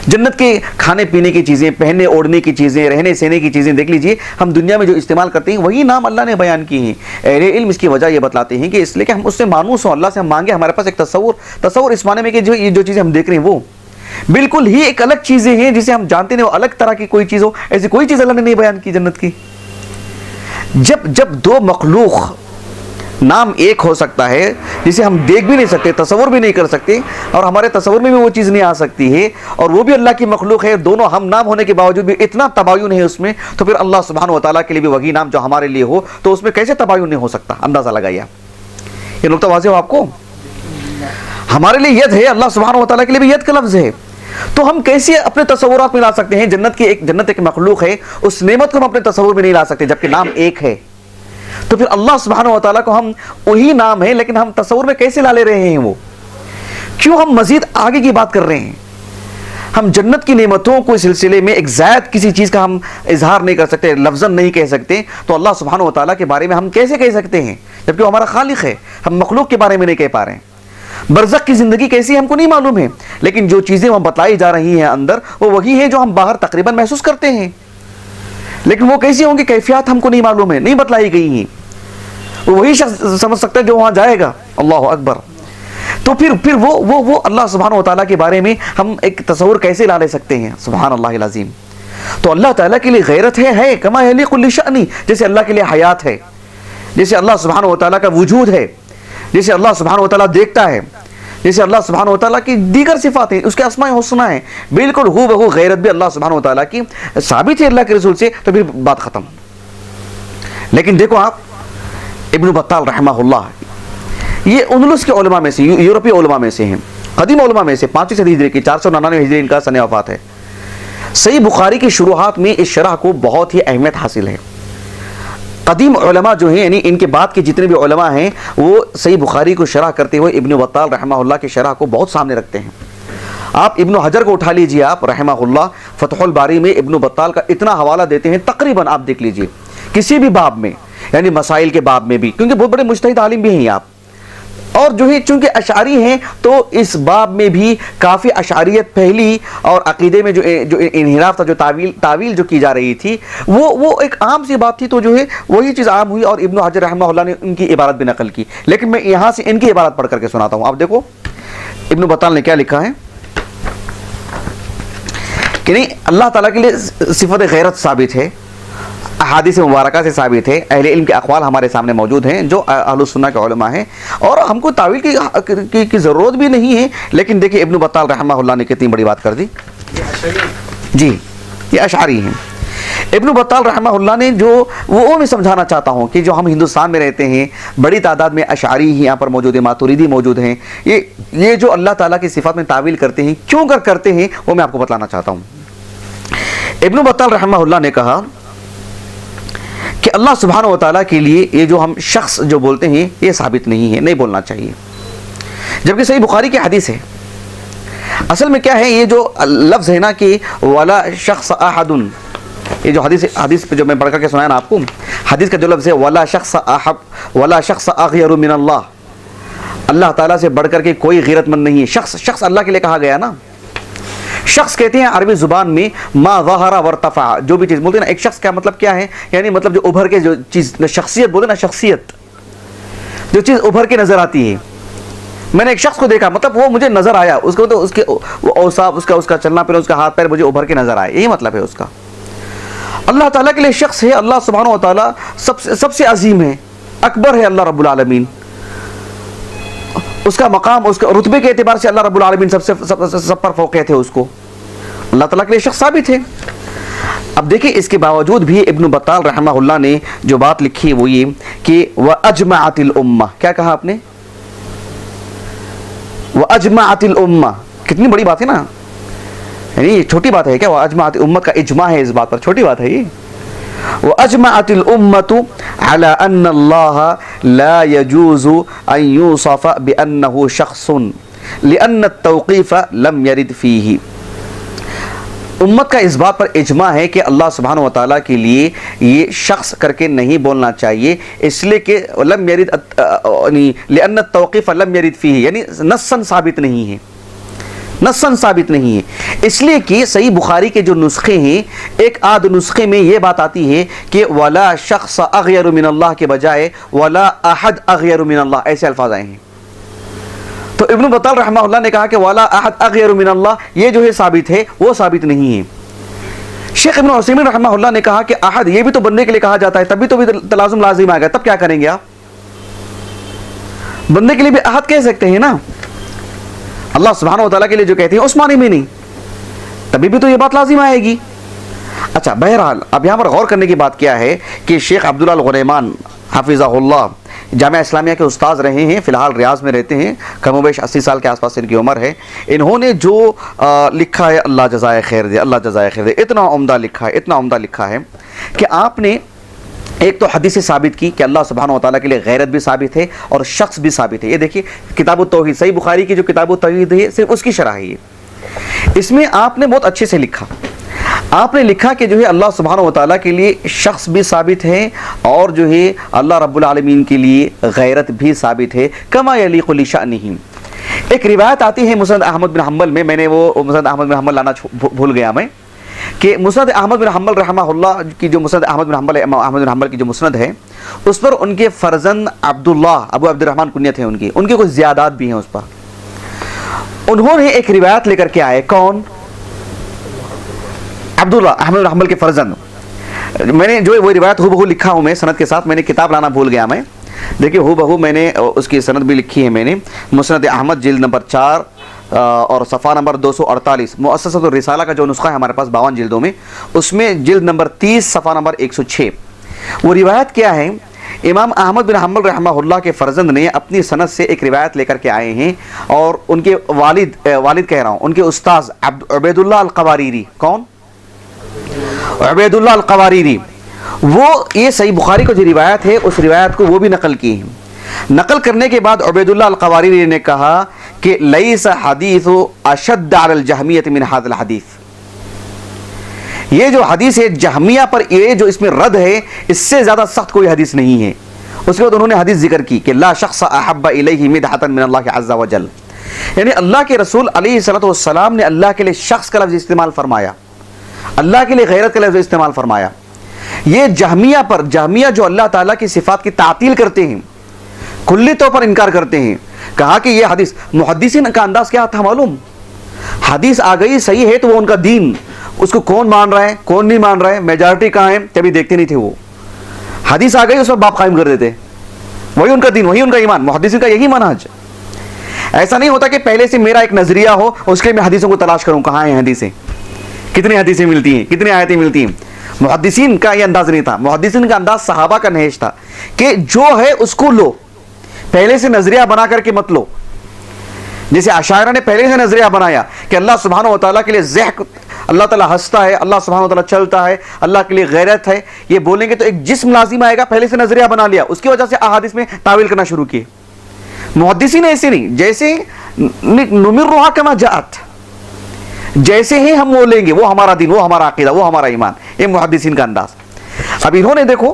جنت کے کھانے پینے کی چیزیں، پہننے اوڑھنے کی چیزیں، رہنے سہنے کی چیزیں دیکھ لیجئے، ہم دنیا میں جو استعمال کرتے ہیں وہی نام اللہ نے بیان کی ہیں. اہل علم اس کی وجہ یہ بتلاتے ہیں کہ اس لیے کہ ہم اس سے مانوس ہوں، اللہ سے ہم مانگے. ہمارے پاس ایک تصور اس معنی میں کہ جو چیزیں ہم دیکھ رہے ہیں وہ بالکل ہی ایک الگ چیزیں ہیں جسے ہم جانتے ہیں، وہ الگ طرح کی کوئی چیز ہو، ایسی کوئی چیز اللہ نے نہیں بیان کی جنت کی. جب دو مخلوق نام ایک ہو سکتا ہے جسے ہم دیکھ بھی نہیں سکتے، تصور بھی نہیں کر سکتے، اور ہمارے تصور میں بھی وہ چیز نہیں آ سکتی ہے، اور وہ بھی اللہ کی مخلوق ہے، دونوں ہم نام ہونے کے باوجود بھی اتنا تباین ہے اس میں، تو پھر اللہ سبحانہ و تعالیٰ کے لیے بھی وہی نام جو ہمارے لیے ہو تو اس میں کیسے تباین نہیں ہو سکتا؟ اندازہ لگائیے. یہ نقطہ واضح ہو آپ کو؟ ہمارے لیے ید ہے، اللہ سبحانہ و تعالیٰ کے لیے بھی ید کا لفظ ہے، تو ہم کیسے اپنے تصورات میں لا سکتے ہیں؟ جنت ایک مخلوق ہے، اس نعمت کو ہم اپنے تصور میں نہیں لا سکتے جبکہ نام ایک ہے. تو پھر اللہ سبحانہ و تعالیٰ کو ہم وہی نام ہے لیکن ہم تصور میں کیسے لا لے رہے ہیں؟ وہ کیوں ہم مزید آگے کی بات کر رہے ہیں؟ ہم جنت کی نعمتوں کو اس سلسلے میں ایک زائد کسی چیز کا ہم اظہار نہیں کر سکتے، لفظاً نہیں کہہ سکتے، تو اللہ سبحانہ و تعالیٰ کے بارے میں ہم کیسے کہہ سکتے ہیں جبکہ وہ ہمارا خالق ہے؟ ہم مخلوق کے بارے میں نہیں کہہ پا رہے ہیں. برزخ کی زندگی کیسی ہم کو نہیں معلوم ہے، لیکن جو چیزیں ہم بتلائی جا رہی ہیں اندر وہ وہی ہیں جو ہم باہر تقریباً محسوس کرتے ہیں، لیکن وہ کیسی ہوں گی کیفیات ہم کو نہیں معلوم ہے، نہیں بتلائی گئی ہیں. وہ وہی شخص سمجھ سکتا ہے جو وہاں جائے گا. اللہ اکبر. تو پھر وہ اللہ سبحانہ و تعالیٰ کے بارے میں ہم ایک تصور کیسے لا لے سکتے ہیں؟ سبحان اللہ العظیم. تو اللہ تعالیٰ کے لیے غیرت ہے کما یلیق لشأنی، جیسے اللہ کے لیے حیات ہے، جیسے اللہ سبحانہ و تعالیٰ کا وجود ہے، جیسے اللہ سبحانہ و تعالیٰ دیکھتا ہے، جیسے اللہ سبحانہ و تعالیٰ کی دیگر صفات ہیں، اس کے اسماء حسنی ہیں، بالکل ہو بہو غیرت بھی اللہ سبحانہ و تعالیٰ کی ثابت ہے اللہ کے رسول سے. تو پھر بات ختم. لیکن دیکھو آپ، ابن بطال رحمہ اللہ یہ اندلس کے علماء میں سے، یورپی علماء میں سے ہیں، قدیم علماء میں سے، 5ویں صدی ہجری کی، 499 ہجری ان کا سن وفات ہے. صحیح بخاری کی شروحات میں اس شرح کو بہت ہی اہمیت حاصل ہے. قدیم علماء جو ہیں، یعنی ان کے بعد کے جتنے بھی علماء ہیں، وہ صحیح بخاری کو شرح کرتے ہوئے ابن بطال رحمہ اللہ کی شرح کو بہت سامنے رکھتے ہیں. آپ ابن حجر کو اٹھا لیجئے، آپ رحمہ اللہ فتح الباری میں ابن بطال کا اتنا حوالہ دیتے ہیں، تقریباً آپ دیکھ لیجئے کسی بھی باب میں، یعنی مسائل کے باب میں بھی، کیونکہ بہت بڑے مجتہد عالم بھی ہیں آپ، اور جو ہے چونکہ اشعری ہیں تو اس باب میں بھی کافی اشعریت پھیلی، اور عقیدے میں جو انحراف تھا، جو تعویل جو کی جا رہی تھی، وہ ایک عام سی بات تھی. تو جو ہے وہی چیز عام ہوئی، اور ابن حجر رحمہ اللہ نے ان کی عبارت بھی نقل کی. لیکن میں یہاں سے ان کی عبارت پڑھ کر کے سناتا ہوں. آپ دیکھو ابن بطال نے کیا لکھا ہے کہ نہیں، اللہ تعالیٰ کے لیے صفت غیرت ثابت ہے، احادیث مبارکہ سے ثابت ہے، اہل علم کے اقوال ہمارے سامنے موجود ہیں جو اہل السنہ کے علماء ہیں، اور ہم کو تعویل کی ضرورت بھی نہیں ہے. لیکن دیکھیں ابن بطال رحمہ اللہ نے کتنی بڑی بات کر دی. جی یہ اشعری ہیں. ابن بطال رحمہ اللہ نے جو وہ میں سمجھانا چاہتا ہوں کہ جو ہم ہندوستان میں رہتے ہیں، بڑی تعداد میں اشعری ہی یہاں پر موجود ہیں، ماتوریدی موجود ہیں، یہ جو اللہ تعالیٰ کی صفات میں تعویل کرتے ہیں، کیوں کرتے ہیں، وہ میں آپ کو بتلانا چاہتا ہوں. ابن بطال رحمہ اللہ نے کہا کہ اللہ سبحانہ و تعالیٰ کے لیے یہ جو ہم شخص جو بولتے ہیں یہ ثابت نہیں ہے، نہیں بولنا چاہیے، جبکہ صحیح بخاری کی حدیث ہے. اصل میں کیا ہے، یہ جو لفظ ہے نا کہ ولا شخص احد، یہ جو حدیث پہ جو میں پڑھ کر کے سنایا نا آپ کو، حدیث کا جو لفظ ہے ولا شخص اغیر من اللہ، اللہ تعالیٰ سے بڑھ کر کے کوئی غیرت مند نہیں ہے. شخص اللہ کے لیے کہا گیا نا. شخص کہتے ہیں عربی زبان میں ما ظہر وارتفع، جو بھی چیز بولتے ہیں نا، ایک شخص کا مطلب کیا ہے، یعنی مطلب جو ابھر کے جو چیز، شخصیت بولتے ہیں نا، شخصیت جو چیز ابھر کے نظر آتی ہے. میں نے ایک شخص کو دیکھا، مطلب وہ مجھے نظر آیا، اس کو تو اس کے اوصاف، اس کا چلنا پھرنا، اس کا ہاتھ پیر مجھے ابھر کے نظر آئے، یہی مطلب ہے اس کا. اللہ تعالیٰ کے لیے شخص ہے، اللہ سبحانہ و تعالیٰ سب سے عظیم ہے، اکبر ہے اللہ رب العالمین. اس کا مقام، اس کے رتبے کے اعتبار سے اللہ رب العالمین سب پر فوقیت ہے. اس کو اللہ تعالیٰ کے لیے شخص ثابت ہے. اب دیکھیں اس کے باوجود بھی ابن بطال رحمہ اللہ نے جو بات لکھی وہ یہ کہ وَأَجْمَعَتِ الْأُمَّةِ، کیا کہا آپ نے؟ وَأَجْمَعَتِ الْأُمَّةِ، کتنی بڑی بات ہے نا، یعنی یہ چھوٹی بات ہے کیا؟ وَأَجْمَعَتِ امت کا اجماع ہے اس بات پر، چھوٹی بات ہے یہ. وَأَجْمَعَتِ الْأُمَّةُ عَلَىٰ أَنَّ اللَّهَ لَا يَجُوزُ أَن يُوصَفَ بِأَنَّهُ شَخْصٌ لِأَنَّ التَّوْقِيفَ لَمْ يَرِدْ فِيهِ. امت کا اس بات پر اجماع ہے کہ اللہ سبحانہ و تعالیٰ کے لیے یہ شخص کر کے نہیں بولنا چاہیے، اس لیے کہ لم یرد لأن التوقیف لم یرد فیہ، یعنی نصاً ثابت نہیں ہے، نصاً ثابت نہیں ہے. اس لیے کہ صحیح بخاری کے جو نسخے ہیں، ایک آدھ نسخے میں یہ بات آتی ہے کہ ولا شخص اغیر من اللہ کے بجائے ولا احد اغیر من اللہ، ایسے الفاظ آئے ہیں. تو ابن بطال رحمہ اللہ نے کہا کہ ولا احد اغیر من اللہ، یہ جو ہے ثابت ہے، وہ ثابت نہیں ہے. شیخ ابن عثیمین رحمہ اللہ نے کہا کہ احد یہ بھی تو بندے کے لیے کہا جاتا ہے، تبھی تو بھی تلازم لازم آ گیا، تب کیا کریں گے آپ؟ بندے کے لیے بھی احد کہہ سکتے ہیں نا، اللہ سبحانہ و تعالیٰ کے لیے جو کہتے ہیں اس معنی میں نہیں، تبھی بھی تو یہ بات لازم آئے گی. اچھا بہرحال اب یہاں پر غور کرنے کی بات کیا ہے کہ شیخ عبداللہ الغنیمان حفظہ اللہ جامعہ اسلامیہ کے استاذ رہے ہیں، فی الحال ریاض میں رہتے ہیں، کم و بیش 80 سال کے آس پاس ان کی عمر ہے. انہوں نے جو لکھا ہے، اللہ جزائے خیر دے، اللہ جزائے خیر دے، اتنا عمدہ لکھا ہے کہ آپ نے ایک تو حدیث ثابت کی کہ اللہ سبحانہ و تعالیٰ کے لیے غیرت بھی ثابت ہے اور شخص بھی ثابت ہے. یہ دیکھیے کتاب التوحید، صحیح بخاری کی جو کتاب التوحید ہے صرف اس کی شرح ہے یہ. اس میں آپ نے بہت اچھے سے لکھا، آپ نے لکھا کہ جو ہے اللہ سبحانہ و تعالیٰ کے لیے شخص بھی ثابت ہے اور جو ہے اللہ رب العالمین کے لیے غیرت بھی ثابت ہے، کما یلیق لشأنہ. ایک روایت آتی ہے مسند احمد بن حنبل میں، میں نے وہ مسند احمد بن حنبل لانا بھول گیا میں، کہ مسند احمد بن حنبل رحمہ اللہ کی جو مسند احمد بن حنبل کی جو مسند ہے، اس پر ان کے فرزند عبداللہ، ابو عبد الرحمن کنیت ہے ان کی کوئی زیادات بھی ہیں اس پر. انہوں نے ایک روایت لے کر کے آئے. کون؟ عبداللہ احمد بن حنبل کے فرزند. میں نے جو وہ روایت ہو بہو لکھا ہوں میں سند کے ساتھ, میں نے کتاب لانا بھول گیا میں. دیکھیے ہو بہو میں نے اس کی سند بھی لکھی ہے میں نے, مسند احمد جلد نمبر 4 اور صفحہ نمبر 248. مؤسسۃ الرسالہ کا جو نسخہ ہے ہمارے پاس 52 جلدوں میں, اس میں جلد نمبر 30 صفحہ نمبر 106. وہ روایت کیا ہے؟ امام احمد بن حنبل رحمہ اللہ کے فرزند نے اپنی سند سے ایک روایت لے کر کے آئے ہیں, اور ان کے والد کہہ رہا ہوں, ان کے استاذ عبید اللہ القواریری. کون؟ عبید اللہ القواریری. وہ یہ صحیح بخاری کو جو روایت ہے اس روایت کو وہ بھی نقل کی ہے. نقل کرنے کے بعد عبید اللہ القواریری نے کہا کہ لیس حدیث اشد علی الجہمیۃ من ھذا الحدیث. یہ جو حدیث ہے جہمیہ پر, یہ جو اس میں رد ہے, اس سے زیادہ سخت کوئی حدیث نہیں ہے. اس کے بعد انہوں نے حدیث ذکر کی کہ لا شخص احب الیہ مدحۃ من اللہ عز وجل, یعنی اللہ کے رسول علیہ الصلوۃ والسلام نے اللہ کے لیے شخص کا لفظ استعمال فرمایا, اللہ کے لیے غیرت کا لفظ استعمال فرمایا. یہ جہمیہ پر, جہمیہ جو اللہ تعالیٰ کی صفات کی تعطیل کرتے ہیں, کلی طور پر انکار کرتے ہیں, کہا کہ یہ حدیث, محدثین کا انداز کیا تھا معلوم؟ حدیث آ گئی صحیح ہے تو وہ ان کا دین, اس کو کون مان رہا ہے کون نہیں مان رہا ہے, میجارٹی کہاں ہے کبھی دیکھتے نہیں تھے. وہ حدیث آ گئی اس پر باپ قائم کر دیتے, وہی ان کا دین, وہی ان کا ایمان. محدثین کا یہی منہج. ایسا نہیں ہوتا کہ پہلے سے میرا ایک نظریہ ہو, اس کے میں حدیثوں کو تلاش کروں کہاں ہیں حدیثیں, کتنی حدیثیں ملتی ہیں, کتنی آیتیں ملتی ہیں. محدثین کا یہ انداز نہیں تھا. محدثین کا انداز صحابہ کا نہج تھا کہ جو ہے اس کو لو, پہلے سے نظریہ بنا کر کے مت لو. جیسے اشاعرہ نے پہلے سے نظریہ بنایا کہ اللہ سبحانہ و تعالیٰ کے لیے ضحک, اللہ تعالیٰ ہنستا ہے, اللہ سبحانہ و تعالیٰ چلتا ہے, اللہ کے لیے غیرت ہے, یہ بولیں گے تو ایک جسم لازم آئے گا, پہلے سے نظریہ بنا لیا, اس کی وجہ سے احادیث میں تعویل کرنا شروع کیے. محدثین ایسے نہیں, جیسے نمرھا کما جاءت, جیسے ہی ہم وہ لیں گے, وہ ہمارا دین, وہ ہمارا عقیدہ, وہ ہمارا ایمان. یہ محدثین کا انداز. اب انہوں نے دیکھو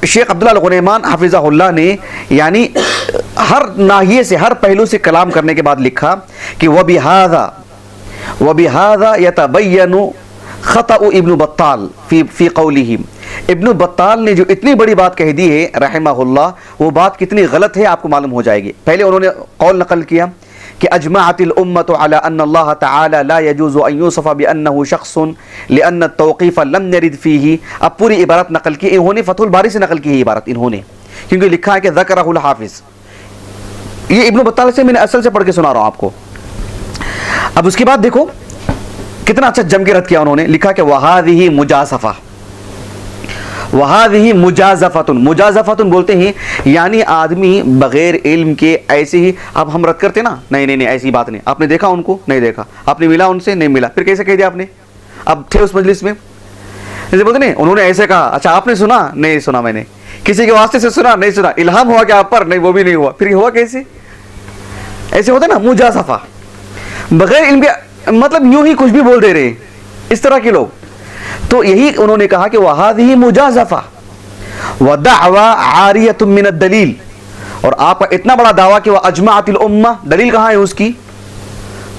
شیخ عبداللہ الغنیمان حفظہ اللہ نے یعنی ہر ناحیے سے, ہر پہلو سے کلام کرنے کے بعد لکھا کہ وَبِهَذَا يَتَبَيَّنُ خَطَأُ ابن بطال فی قَوْلِهِ. ابن بطال نے جو اتنی بڑی بات کہہ دی ہے رحمہ اللہ, وہ بات کتنی غلط ہے آپ کو معلوم ہو جائے گی. پہلے انہوں نے قول نقل کیا کہ اجمعت الامت على ان اللہ تعالی لا يجوز ان يوصف بانه شخص لان التوقيف لم يرد فيه. اب پوری عبارت نقل کی انہوں نے, فتح الباری سے نقل کی ہے عبارت انہوں نے, کیونکہ لکھا ہے کہ ذکرہ الحافظ. یہ ابن بطال سے میں نے اصل سے پڑھ کے سنا رہا ہوں آپ کو. اب اس کے بعد دیکھو کتنا اچھا جم کے رد کیا انہوں نے, لکھا کہ وہذہ مجازفہ, وہذہ مجازفتن. مجازفتن بولتے ہیں یعنی آدمی بغیر علم کے ایسے ہی, اب ہم رد کرتے نا, نہیں ایسی بات نہیں, آپ نے دیکھا ان کو نہیں دیکھا, آپ نے ملا ان سے نہیں ملا, پھر کیسے کہہ دیا آپ نے, اب تھے اس مجلس میں, جیسے بولتے نہیں انہوں نے ایسے کہا, اچھا آپ نے سنا نہیں سنا, میں نے کسی کے واسطے سے سنا نہیں سنا, الہام ہوا کہ آپ پر, نہیں وہ بھی نہیں ہوا, پھر ہوا کیسے؟ ایسے ہوتا نا مجازفہ, بغیر علم کے, مطلب یوں ہی کچھ بھی بول دے رہے ہیں اس طرح کے لوگ. تو یہی انہوں نے کہا کہ وَهَذِهِ مُجَازَفَةٌ وَدَعْوَى عَارِيَةٌ مِّنَ الدَّلِيلِ. اور آپ کا اتنا بڑا دعویٰ کہ وَأَجْمَعَتِ الْأُمَّةِ, دلیل کہاں ہے اس کی؟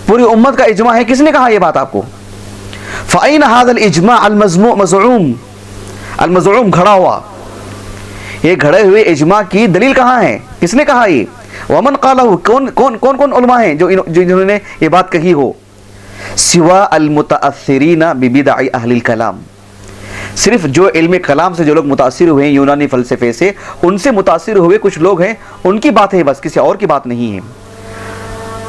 پوری امت کا اجماع ہے. کس نے کہا یہ بات آپ کو؟ فَأَيْنَ هَذَا الْإِجْمَاعَ الْمَزْعُومُ, المزعوم گھڑا ہوا, یہ گھڑے ہوئے اجماع کی دلیل کہاں ہے؟ کس نے کہا یہ؟ وَمَنْ قَالَهُ, کون علماء ہیں جو انہوں نے یہ بات کہی ہو؟ سوا المتاثرین ببدع اہل الکلام, صرف جو علم کلام سے جو لوگ متاثر ہوئے ہیں یونانی فلسفے سے, ان سے متاثر ہوئے کچھ لوگ ہیں, ان کی بات ہے بس, کسی اور کی بات نہیں ہے.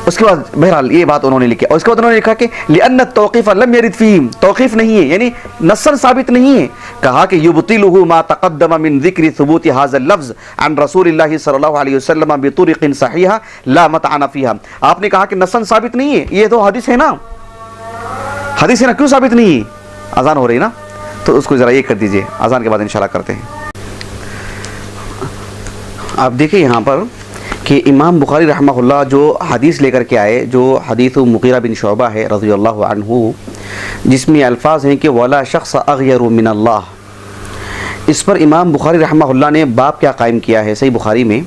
اس کے بعد بہرحال یہ بات انہوں نے لکھی, اور اس کے بعد انہوں نے لکھا کہ لأن التوقیف لم يرد فيه, توقیف نہیں ہے یعنی نصا ثابت نہیں ہے. کہا کہ یبطله ما تقدم من ذکر ثبوت هذا اللفظ عن رسول اللہ صلی اللہ علیہ وسلم بطرق صحیحہ لا مطعن فيها. آپ نے کہا کہ نصا ثابت نہیں ہے, یہ تو حدیث ہے نا, حدیث ہے نا, کیوں ثابت نہیں ہے؟ اذان ہو رہی نا, تو اس کو ذرا یہ کر دیجئے, اذان کے بعد انشاءاللہ کرتے ہیں. آپ دیکھیں یہاں پر کہ امام بخاری رحمہ اللہ جو حدیث لے کر کے آئے, جو حدیث مغیرہ بن شعبہ ہے رضی اللہ عنہ, جس میں الفاظ ہیں کہ ولا شخص اغیر من اللہ. اس پر امام بخاری رحمہ اللہ نے باب کیا قائم کیا ہے صحیح بخاری میں؟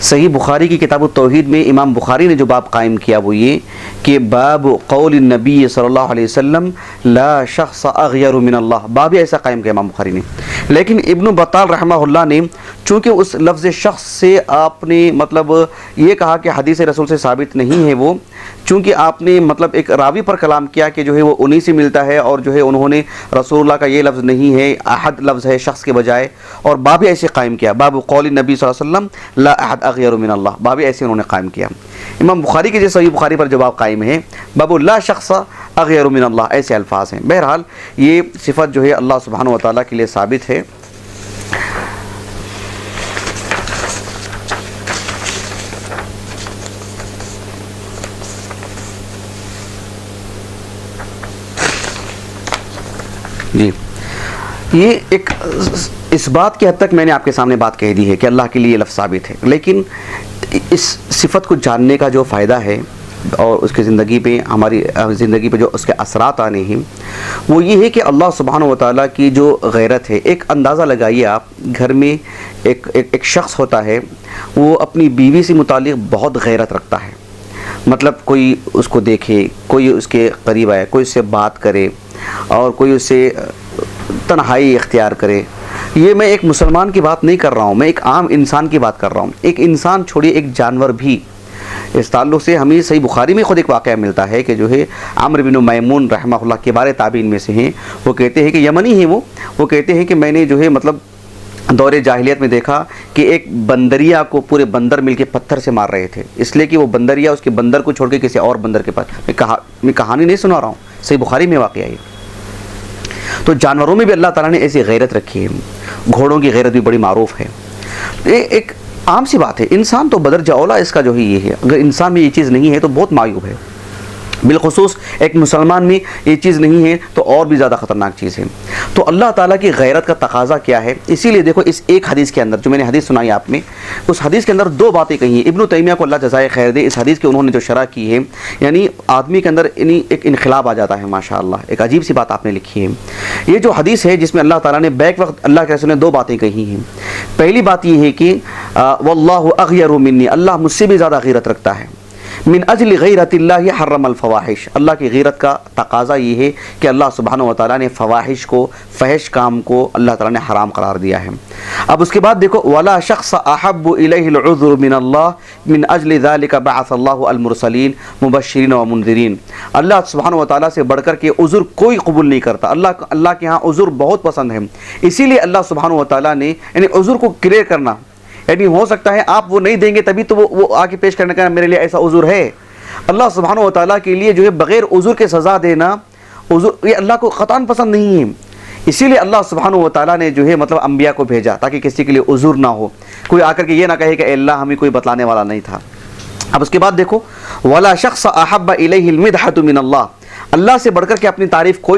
صحیح بخاری کی کتاب التوحید میں امام بخاری نے جو باب قائم کیا وہ یہ کہ باب قول النبی صلی اللہ علیہ وسلم لا شخص اغیر من اللہ, باب ایسا قائم کیا امام بخاری نے. لیکن ابن بطال رحمہ اللہ نے چونکہ اس لفظ شخص سے آپ نے مطلب یہ کہا کہ حدیث رسول سے ثابت نہیں ہے وہ، چونکہ آپ نے مطلب ایک راوی پر کلام کیا کہ جو ہے وہ انہی سے ملتا ہے، اور جو ہے انہوں نے رسول اللہ کا یہ لفظ نہیں ہے، احد لفظ ہے شخص کے بجائے، اور باب ایسے قائم کیا، باب قول نبی صلی اللہ علیہ وسلم لا احد اغیر من اللہ، باب ایسے انہوں نے قائم کیا۔ امام بخاری کے جیسے صحیح بخاری پر جو باب قائم ہے باب لا شخص اغیر من اللہ، ایسے الفاظ ہیں۔ بہرحال یہ صفت جو ہے اللہ سبحانہ و تعالیٰ کے لیے ثابت ہے۔ جی یہ ایک اس بات کی حد تک میں نے آپ کے سامنے بات کہہ دی ہے کہ اللہ کے لیے لفظ ثابت ہے، لیکن اس صفت کو جاننے کا جو فائدہ ہے اور اس کی زندگی پہ، ہماری زندگی پہ جو اس کے اثرات آنے ہیں، وہ یہ ہے کہ اللہ سبحانہ و تعالیٰ کی جو غیرت ہے، ایک اندازہ لگائیے آپ، گھر میں ایک شخص ہوتا ہے، وہ اپنی بیوی سے متعلق بہت غیرت رکھتا ہے، مطلب کوئی اس کو دیکھے، کوئی اس کے قریب آئے، کوئی اس سے بات کرے اور کوئی اس سے تنہائی اختیار کرے۔ یہ میں ایک مسلمان کی بات نہیں کر رہا ہوں، میں ایک عام انسان کی بات کر رہا ہوں۔ ایک انسان چھوڑیے، ایک جانور بھی اس تعلق سے ہمیں صحیح بخاری میں خود ایک واقعہ ملتا ہے کہ جو ہے عمرو بن میمون رحمہ اللہ کے بارے تابعین میں سے ہیں، وہ کہتے ہیں کہ یمنی ہیں وہ کہتے ہیں کہ میں نے جو ہے مطلب دور جاہلیت میں دیکھا کہ ایک بندریا کو پورے بندر مل کے پتھر سے مار رہے تھے، اس لیے کہ وہ بندریا اس کے بندر کو چھوڑ کے کسی اور بندر کے پاس، میں کہانی نہیں سنا رہا ہوں، صحیح بخاری میں واقعہ ہے۔ تو جانوروں میں بھی اللہ تعالیٰ نے ایسی غیرت رکھی ہے، گھوڑوں کی غیرت بھی بڑی معروف ہے۔ یہ ایک عام سی بات ہے، انسان تو بدر جاولا اس کا جو ہے یہ ہے، اگر انسان میں یہ چیز نہیں ہے تو بہت معیوب ہے، بالخصوص ایک مسلمان میں یہ چیز نہیں ہے تو اور بھی زیادہ خطرناک چیز ہے۔ تو اللہ تعالیٰ کی غیرت کا تقاضا کیا ہے؟ اسی لیے دیکھو اس ایک حدیث کے اندر جو میں نے حدیث سنائی آپ میں، اس حدیث کے اندر دو باتیں کہی ہیں۔ ابن تیمیہ کو اللہ جزائے خیر دے، اس حدیث کے انہوں نے جو شرح کی ہے، یعنی آدمی کے اندر ایک انقلاب آ جاتا ہے، ماشاءاللہ ایک عجیب سی بات آپ نے لکھی ہے۔ یہ جو حدیث ہے جس میں اللہ تعالیٰ نے بیک وقت اللہ کے رسول نے دو باتیں کہی ہیں۔ پہلی بات یہ ہے کہ واللہ اغیر منی، اللہ مجھ سے بھی زیادہ غیرت رکھتا ہے۔ من اجل غیرت اللہ حرم الفواحش، اللہ کی غیرت کا تقاضا یہ ہے کہ اللہ سبحانہ و تعالیٰ نے فواحش کو، فحش کام کو اللہ تعالیٰ نے حرام قرار دیا ہے۔ اب اس کے بعد دیکھو ولا شخص احب الیہ العذر من اللہ من اجل ذلک بعث اللہ المرسلین مبشرین و منذرین، اللہ سبحانہ و تعالیٰ سے بڑھ کر کے عذر کوئی قبول نہیں کرتا، اللہ کے ہاں عذر بہت پسند ہے، اسی لیے اللہ سبحانہ و تعالیٰ نے یعنی عذر کو کلیئر کرنا، یعنی ہو سکتا ہے آپ وہ نہیں دیں گے تبھی تو وہ آگے پیش کرنے کا میرے لیے ایسا عذر ہے۔ اللہ سبحانہ و تعالیٰ کے لیے جو ہے بغیر عذر کے سزا دینا، عذر یہ اللہ کو قطعاً پسند نہیں ہے، اسی لیے اللہ سبحانہ و تعالیٰ نے جو ہے مطلب انبیاء کو بھیجا تاکہ کسی کے لیے عذر نہ ہو، کوئی آ کر کے یہ نہ کہے کہ اے اللہ ہمیں کوئی بتلانے والا نہیں تھا۔ اب اس کے بعد دیکھو ولا شخص احب الیہ المدحۃ من اللہ، اللہ سے بڑھ کر کے اپنی تعریف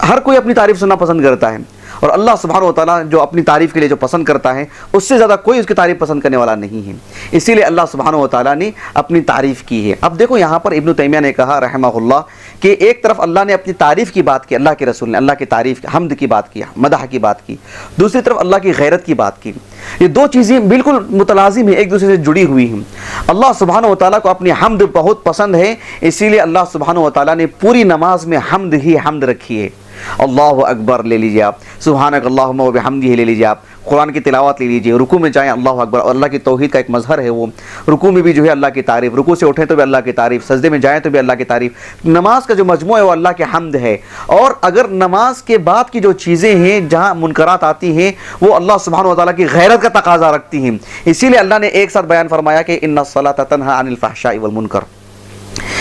ہر کوئی اپنی تعریف سننا پسند کرتا ہے، اور اللہ سبحانہ و تعالیٰ جو اپنی تعریف کے لیے جو پسند کرتا ہے اس سے زیادہ کوئی اس کی تعریف پسند کرنے والا نہیں ہے، اسی لیے اللہ سبحانہ و تعالیٰ نے اپنی تعریف کی ہے۔ اب دیکھو یہاں پر ابن تیمیہ نے کہا رحمہ اللہ کہ ایک طرف اللہ نے اپنی تعریف کی بات کی، اللہ کے رسول نے اللہ کی تعریف حمد کی بات کی، مدح کی بات کی، دوسری طرف اللہ کی غیرت کی بات کی۔ یہ دو چیزیں بالکل متلازم ہیں، ایک دوسرے سے جڑی ہوئی ہیں۔ اللہ سبحانہ و تعالیٰ کو اپنی حمد بہت پسند ہے، اسی لیے اللہ سبحانہ و تعالیٰ نے پوری نماز میں حمد ہی حمد رکھی ہے۔ اللہ اکبر لے لیجیے آپ، سبحانک اللہم و بحمدہ لے لیجیے آپ، قرآن کی تلاوت لے لیجیے، رکوع میں جائیں اللہ اکبر، اور اللہ کی توحید کا ایک مظہر ہے وہ، رکوع میں بھی جو ہے اللہ کی تعریف، رکوع سے اٹھیں تو بھی اللہ کی تعریف، سجدے میں جائیں تو بھی اللہ کی تعریف، نماز کا جو مجموعہ ہے وہ اللہ کی حمد ہے۔ اور اگر نماز کے بعد کی جو چیزیں ہیں جہاں منکرات آتی ہیں وہ اللہ سبحانہ و تعالیٰ کی غیرت کا تقاضا رکھتی ہیں، اسی لیے اللہ نے ایک ساتھ بیان فرمایا کہ ان الصلاۃ تنہی عن الفحشاء والمنکر،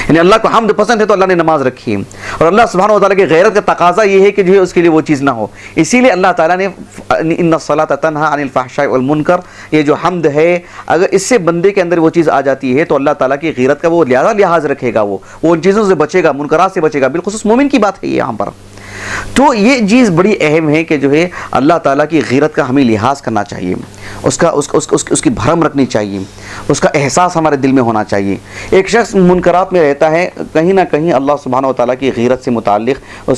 یعنی اللہ کو حمد پسند ہے تو اللہ نے نماز رکھی ہے، اور اللہ سبحانہ و تعالیٰ کی غیرت کا تقاضا یہ ہے کہ جو ہے اس کے لیے وہ چیز نہ ہو، اسی لیے اللہ تعالیٰ نے ان الصلاۃ تنہی عن الفحشاء والمنکر، یہ جو حمد ہے اگر اس سے بندے کے اندر وہ چیز آ جاتی ہے تو اللہ تعالیٰ کی غیرت کا وہ لحاظ رکھے گا، وہ ان چیزوں سے بچے گا، منکرات سے بچے گا، بالخصوص مومن کی بات ہے یہاں پر۔ تو یہ چیز بڑی اہم ہے کہ جو ہے اللہ تعالیٰ کی غیرت کا ہمیں لحاظ کرنا چاہیے، اس کی بھرم رکھنی چاہیے، اس کا احساس ہمارے دل میں ہونا چاہیے۔ ایک شخص منکرات میں رہتا ہے، کہیں نہ کہیں اللہ سبحانہ و تعالیٰ کی غیرت سے متعلق